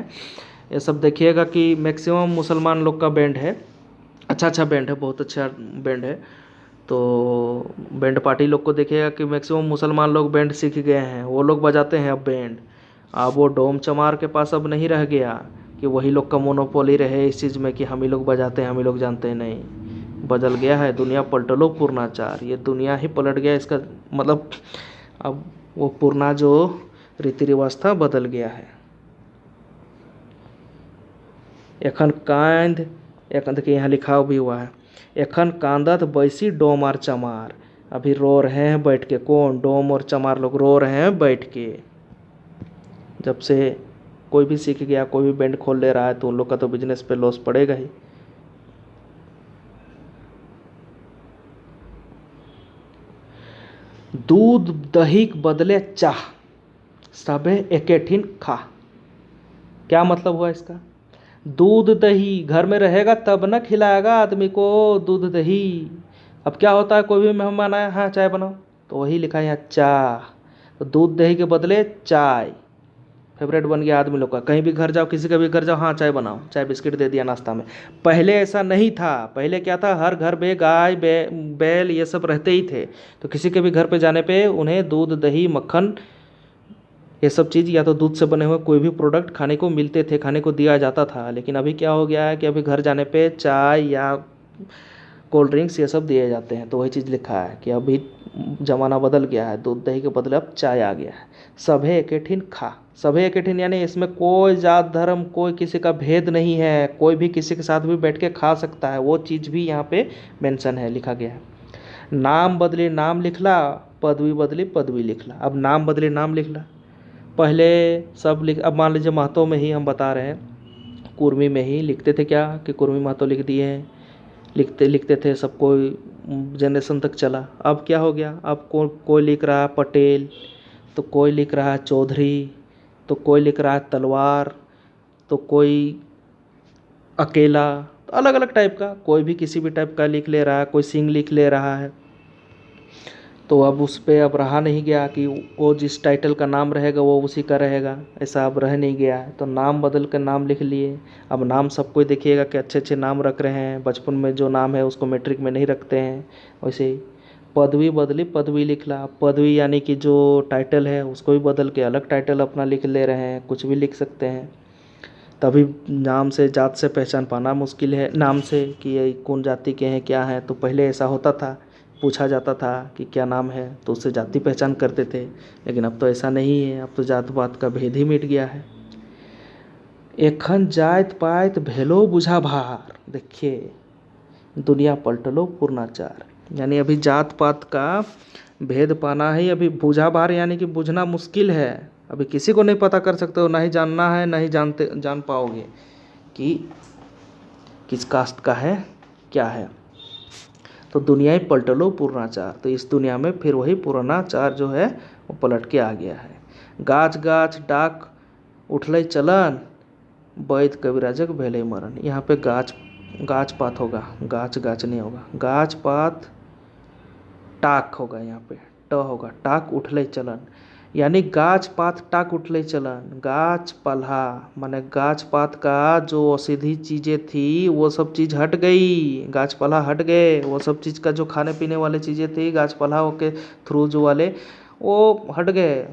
ये सब देखिएगा कि मैक्सिमम मुसलमान लोग का बैंड है। अच्छा अच्छा बैंड है, बहुत अच्छा बैंड है। तो बैंड पार्टी लोग को देखिएगा कि मैक्सिमम मुसलमान लोग बैंड सीख गए हैं, वो लोग बजाते हैं अब बैंड। अब वो डोम चमार के पास अब नहीं रह गया कि वही लोग का मोनोपोली रहे इस चीज़ में कि हम ही लोग बजाते हैं, हम ही लोग जानते हैं, नहीं। बदल गया है दुनिया, पलट लो पूर्णाचार। ये दुनिया ही पलट गया, इसका मतलब अब वो पुराना जो रीति रिवाज था बदल गया है। एखन कांद, एखन देखिए यहाँ लिखा भी हुआ है, एखन कांदत बैसी डोम और चमार। अभी रो रहे हैं बैठ के, कौन, डोम और चमार लोग रो रहे हैं बैठ के। जब से कोई भी सीख गया, कोई भी बैंड खोल ले रहा है, तो उन लोग का तो बिजनेस पे लॉस पड़ेगा ही। दूध दही के बदले चाह, सबे एकेठिन खा। क्या मतलब हुआ इसका, दूध दही घर में रहेगा तब ना खिलाएगा आदमी को दूध दही। अब क्या होता है, कोई भी मेहमान आया, हाँ चाय बनाओ, तो वही लिखा है यहाँ चाह। तो दूध दही के बदले चाय, फेवरेट बन गया आदमी लोग का। कहीं भी घर जाओ, किसी का भी घर जाओ, हाँ चाय बनाओ, चाय बिस्किट दे दिया नाश्ता में। पहले ऐसा नहीं था, पहले क्या था, हर घर में गाय बैल ये सब रहते ही थे। तो किसी के भी घर पे जाने पे उन्हें दूध दही मक्खन ये सब चीज़, या तो दूध से बने हुए कोई भी प्रोडक्ट खाने को मिलते थे, खाने को दिया जाता था। लेकिन अभी क्या हो गया है कि अभी घर जाने पे चाय या कोल्ड ड्रिंक्स ये सब दिए जाते हैं। तो वही चीज़ लिखा है कि अभी ज़माना बदल गया है, दूध दही के बदले अब चाय आ गया है। सभे एकेठिन खा, सभे एकेठिन यानी इसमें कोई जात धर्म, कोई किसी का भेद नहीं है, कोई भी किसी के साथ भी बैठ के खा सकता है, वो चीज़ भी यहाँ पे मेंशन है, लिखा गया है। नाम बदली नाम लिखला, पदवी बदली पदवी लिखला। अब नाम बदली नाम लिखला, पहले सब लिख, अब मान लीजिए महतो में ही हम बता रहे हैं, कुर्मी में ही लिखते थे क्या कि कुर्मी महतो लिख दिए हैं, लिखते लिखते थे, सब कोई जनरेशन तक चला। अब क्या हो गया, अब कोई लिख रहा है पटेल, तो कोई लिख रहा है चौधरी, तो कोई लिख रहा है तलवार, तो कोई अकेला, तो अलग अलग टाइप का, कोई भी किसी भी टाइप का लिख ले रहा है, कोई सिंह लिख ले रहा है। तो अब उस पर अब रहा नहीं गया कि वो जिस टाइटल का नाम रहेगा वो उसी का रहेगा, ऐसा अब रह नहीं गया है। तो नाम बदल कर नाम लिख लिए। अब नाम सबको देखिएगा कि अच्छे अच्छे नाम रख रहे हैं, बचपन में जो नाम है उसको मैट्रिक में नहीं रखते हैं। वैसे ही पदवी बदली, पदवी लिख ला, पदवी यानी कि जो टाइटल है उसको भी बदल के अलग टाइटल अपना लिख ले रहे हैं, कुछ भी लिख सकते हैं। तभी नाम से जात से पहचान पाना मुश्किल है, नाम से कि ये कौन जाति के हैं क्या हैं। तो पहले ऐसा होता था, पूछा जाता था कि क्या नाम है तो उससे जाति पहचान करते थे, लेकिन अब तो ऐसा नहीं है, अब तो जात पात का भेद ही मिट गया है। एखन जात पात भेलो बुझा भार, देखिए दुनिया पलटलो पूर्णाचार, यानी अभी जात पात का भेद पाना ही अभी बुझा भार, यानी कि बुझना मुश्किल है। अभी किसी को नहीं पता कर सकते हो, ना ही जानना है, ना ही जान पाओगे कि किस कास्ट का है क्या है। तो दुनिया ही पलट लो पूर्णाचार, तो इस दुनिया में फिर वही पुरानाचार जो है वो पलट के आ गया है। गाछ गाछ डाक उठले चलन, वैद कविराजक भेले मरण। यहाँ पे गाछ गाछ पात होगा, गाछ गाछ नहीं होगा, गाछ पात टाक होगा, यहाँ पे ट होगा, टाक उठले चलन, यानी गाछ पात टाक उठले चलन। गाछ पल्हा माने गाछ पात का जो औषधि चीज़ें थी वो सब चीज़ हट गई, गाछ पल्हा हट गए। वो सब चीज़ का जो खाने पीने वाले चीज़ें थी गाछ पल्हा के थ्रू जो वाले वो हट गए।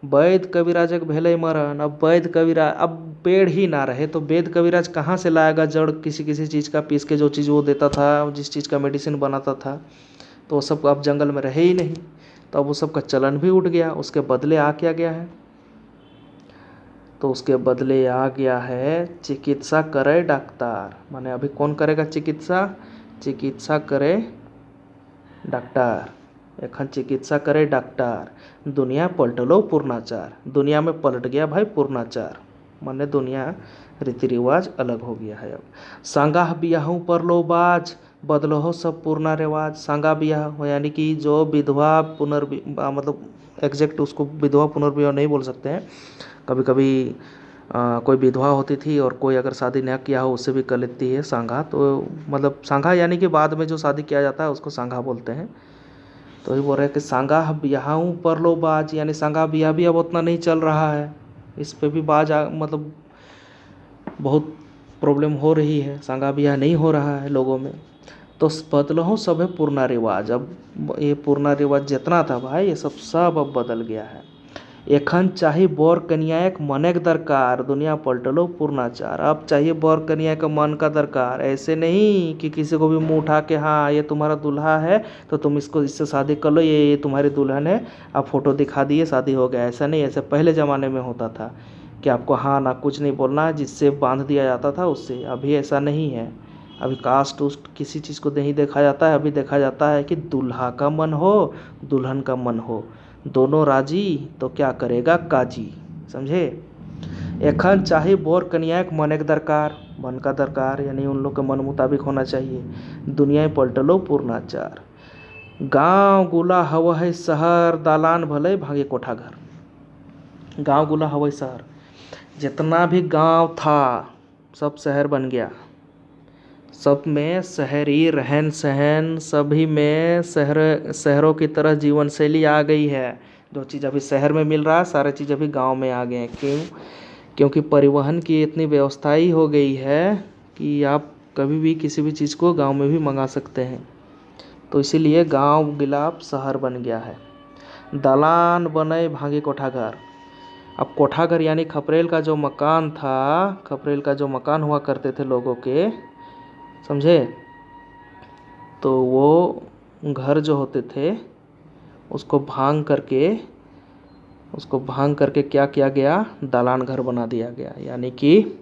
वैद कविराजक भेले मरण, अब वैद कविराज, अब पेड़ ही ना रहे तो वेद कविराज कहाँ से लाएगा जड़ किसी किसी चीज़ का पीस के, जो चीज़ वो देता था, जिस चीज़ का मेडिसिन बनाता था, तो वो सब अब जंगल में रहे ही नहीं। तो अब वो सब का चलन भी उठ गया। उसके बदले आ क्या गया है, तो उसके बदले आ गया है चिकित्सा करे डॉक्टर। माने अभी कौन करेगा चिकित्सा, चिकित्सा करे डॉक्टर, एखन चिकित्सा करे डॉक्टर। दुनिया पलटलो पूर्णाचार, दुनिया में पलट गया भाई पूर्णाचार, माने दुनिया रीति रिवाज अलग हो गया है। अब सांगाह बियाहू पर लो बाज, बदलो हो सब पूर्णा रिवाज। सांगा बियाह हो यानी कि जो विधवा मतलब एग्जैक्ट उसको विधवा पुनर्विवाह नहीं बोल सकते हैं, कभी कभी कोई विधवा होती थी और कोई अगर शादी न किया हो उससे भी कर लेती है सांगा। तो मतलब सांगा यानी कि बाद में जो शादी किया जाता है उसको सांगा बोलते हैं। तो ये बोल रहे हैं कि सांगा बियाहूँ पर लो बाज, यानी सांगा बियाह भी अब उतना नहीं चल रहा है, इस पे भी मतलब बहुत प्रॉब्लम हो रही है, सांगा बियाह नहीं हो रहा है लोगों में। तो बदलहो सब है पूर्णा रिवाज। अब ये पूर्णा रिवाज जितना था भाई ये सब अब बदल गया है। एखन चाहिए बर कन्या एक मने के दरकार, दुनिया पलटलो पूर्णाचार। अब चाहिए बर कन्या का मन का दरकार, ऐसे नहीं कि किसी को भी मुंह उठा के हाँ ये तुम्हारा दूल्हा है तो तुम इसको इससे शादी कर लो, ये तुम्हारी दुल्हन है, आप फोटो दिखा दिए शादी हो गया। ऐसा नहीं, ऐसे पहले ज़माने में होता था कि आपको हाँ ना कुछ नहीं बोलना है, जिससे बांध दिया जाता था उससे। अभी ऐसा नहीं है, अभी कास्ट उस्ट किसी चीज़ को नहीं देखा जाता है, अभी देखा जाता है कि दूल्हा का मन हो दुल्हन का मन हो, दोनों राजी तो क्या करेगा काजी, समझे। एखन चाहे बोर कन्या के मन एक दरकार, मन का दरकार यानी उन लोग के मन मुताबिक होना चाहिए। दुनिया पलटलो पूर्णाचार। गांव गुला हवा है शहर, दालान भले भागे कोठा घर। गांव गुला हवा शहर, जितना भी गांव था सब शहर बन गया, सब में शहरी रहन सहन, सभी में शहरों की तरह जीवन शैली आ गई है। जो चीज़ अभी शहर में मिल रहा है सारे चीज़ अभी गांव में आ गए हैं। क्यों, क्योंकि परिवहन की इतनी व्यवस्था ही हो गई है कि आप कभी भी किसी भी चीज़ को गांव में भी मंगा सकते हैं। तो इसीलिए गांव गिलाप शहर बन गया है। दालान बने भागे कोठा घर। अब कोठा घर यानी खपरेल का जो मकान था, खपरेल का जो मकान हुआ करते थे लोगों के, समझे। तो वो घर जो होते थे उसको भांग करके क्या किया गया, दालान घर बना दिया गया। यानी कि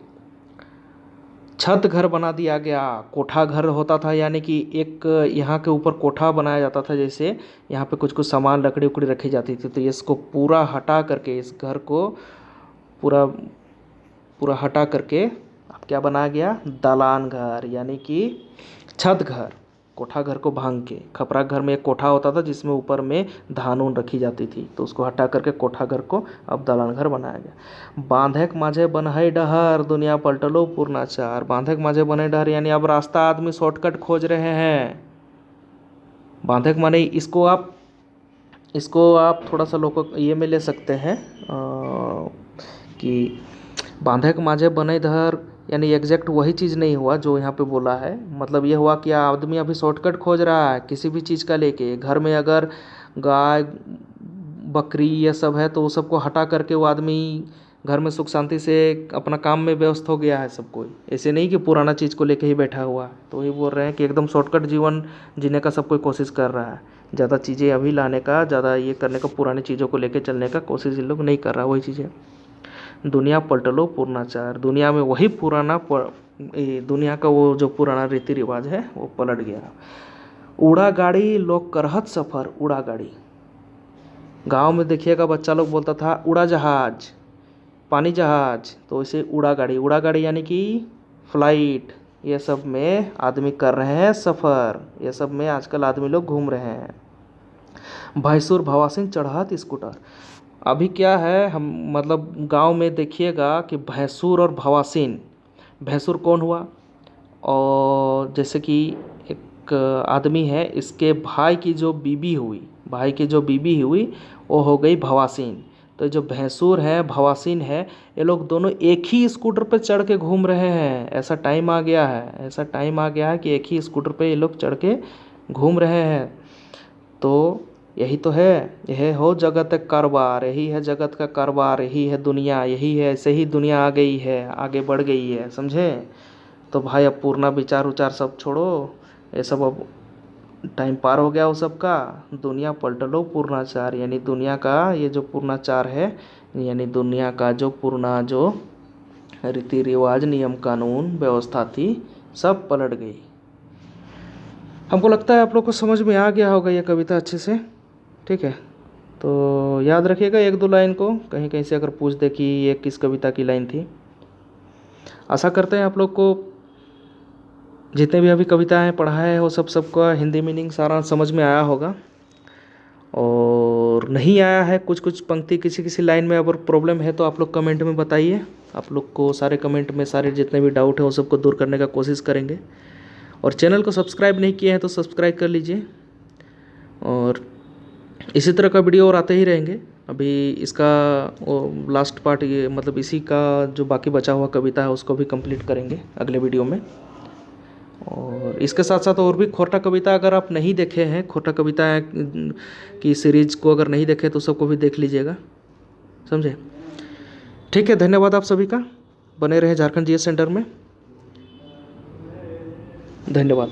छत घर बना दिया गया। कोठा घर होता था यानी कि एक यहाँ के ऊपर कोठा बनाया जाता था, जैसे यहाँ पे कुछ कुछ सामान लकड़ी उकड़ी रखी जाती थी, तो इसको पूरा हटा करके इस घर को पूरा पूरा हटा करके अब क्या बनाया गया, दालान घर यानी कि छत घर। कोठा घर को भांग के, खपरा घर में एक कोठा होता था जिसमें ऊपर में धान ऊन रखी जाती थी, तो उसको हटा करके कोठा घर को अब दालान घर बनाया गया। बांधेक माझे बनहई डहर दुनिया पलटलो पूर्णाचार। बांधेक माझे बने डहर यानी अब रास्ता आदमी शॉर्टकट खोज रहे हैं। बांधेक माने इसको आप थोड़ा सा लोग ये में ले सकते हैं कि बांधेक माझे बने डहर यानी एग्जैक्ट वही चीज़ नहीं हुआ जो यहाँ पे बोला है। मतलब ये हुआ कि आदमी अभी शॉर्टकट खोज रहा है किसी भी चीज़ का लेके। घर में अगर गाय बकरी ये सब है तो वो सबको हटा करके वो आदमी घर में सुख शांति से अपना काम में व्यस्त हो गया है सब कोई। ऐसे नहीं कि पुराना चीज़ को लेके ही बैठा हुआ है। तो ये बोल रहे हैं कि एकदम शॉर्टकट जीवन जीने का सब कोई कोशिश कर रहा है। ज़्यादा चीज़ें अभी लाने का, ज़्यादा ये करने का, पुरानी चीज़ों को लेके चलने का कोशिश इन लोग नहीं कर रहा। वही चीज़ें दुनिया पलटलो पूर्णाचार, दुनिया में वही दुनिया का वो जो पुराना रीति रिवाज है वो पलट गया। उड़ा गाड़ी लोग करहत सफ़र, उड़ा गाड़ी। गांव में देखिएगा बच्चा लोग बोलता था उड़ा जहाज, पानी जहाज, तो इसे उड़ा गाड़ी। उड़ा गाड़ी यानी कि फ्लाइट। ये सब में आदमी कर रहे हैं सफ़र, ये सब में आजकल आदमी लोग घूम रहे हैं। भैंसुर भवासिन चढ़त स्कूटर। अभी क्या है, हम मतलब गांव में देखिएगा कि भैंसुर और भवासिन। भैंसुर कौन हुआ, और जैसे कि एक आदमी है, इसके भाई की जो बीबी हुई वो हो गई भवासिन। तो जो भैंसुर है भवासिन है, ये लोग दोनों एक ही स्कूटर पे चढ़ के घूम रहे हैं। ऐसा टाइम आ गया है कि एक ही स्कूटर पे ये लोग चढ़ के घूम रहे हैं। तो यही तो है, यह हो जगत कारोबार, यही है जगत का कारोबार, यही है दुनिया, यही है, ऐसे ही दुनिया आ गई है, आगे बढ़ गई है, समझे। तो भाई अब पूर्णा विचार उचार सब छोड़ो, ये सब अब टाइम पार हो गया वो सब का। दुनिया पलट लो पूर्णाचार, यानी दुनिया का ये जो पूर्णाचार है, यानी दुनिया का जो पुराना जो रीति रिवाज नियम कानून व्यवस्था थी सब पलट गई। हमको लगता है आप लोग को समझ में आ गया होगा ये कविता अच्छे से, ठीक है। तो याद रखिएगा एक दो लाइन को, कहीं कहीं से अगर पूछ दे कि ये किस कविता की लाइन थी। आशा करते हैं आप लोग को जितने भी अभी कविताएं पढ़ा है वो सबका हिंदी मीनिंग सारा समझ में आया होगा। और नहीं आया है कुछ कुछ पंक्ति किसी किसी लाइन में अगर प्रॉब्लम है तो आप लोग कमेंट में बताइए। आप लोग को सारे कमेंट में सारे जितने भी डाउट है वो सबको दूर करने का कोशिश करेंगे। और चैनल को सब्सक्राइब नहीं किए हैं तो सब्सक्राइब कर लीजिए। और इसी तरह का वीडियो और आते ही रहेंगे। अभी इसका वो लास्ट पार्ट, ये मतलब इसी का जो बाकी बचा हुआ कविता है उसको भी कंप्लीट करेंगे अगले वीडियो में। और इसके साथ साथ और भी खोटा कविता अगर आप नहीं देखे हैं, खोटा कविता की सीरीज को अगर नहीं देखे तो सबको भी देख लीजिएगा, समझे। ठीक है, धन्यवाद आप सभी का। बने रहे झारखंड जीएस सेंटर में। धन्यवाद।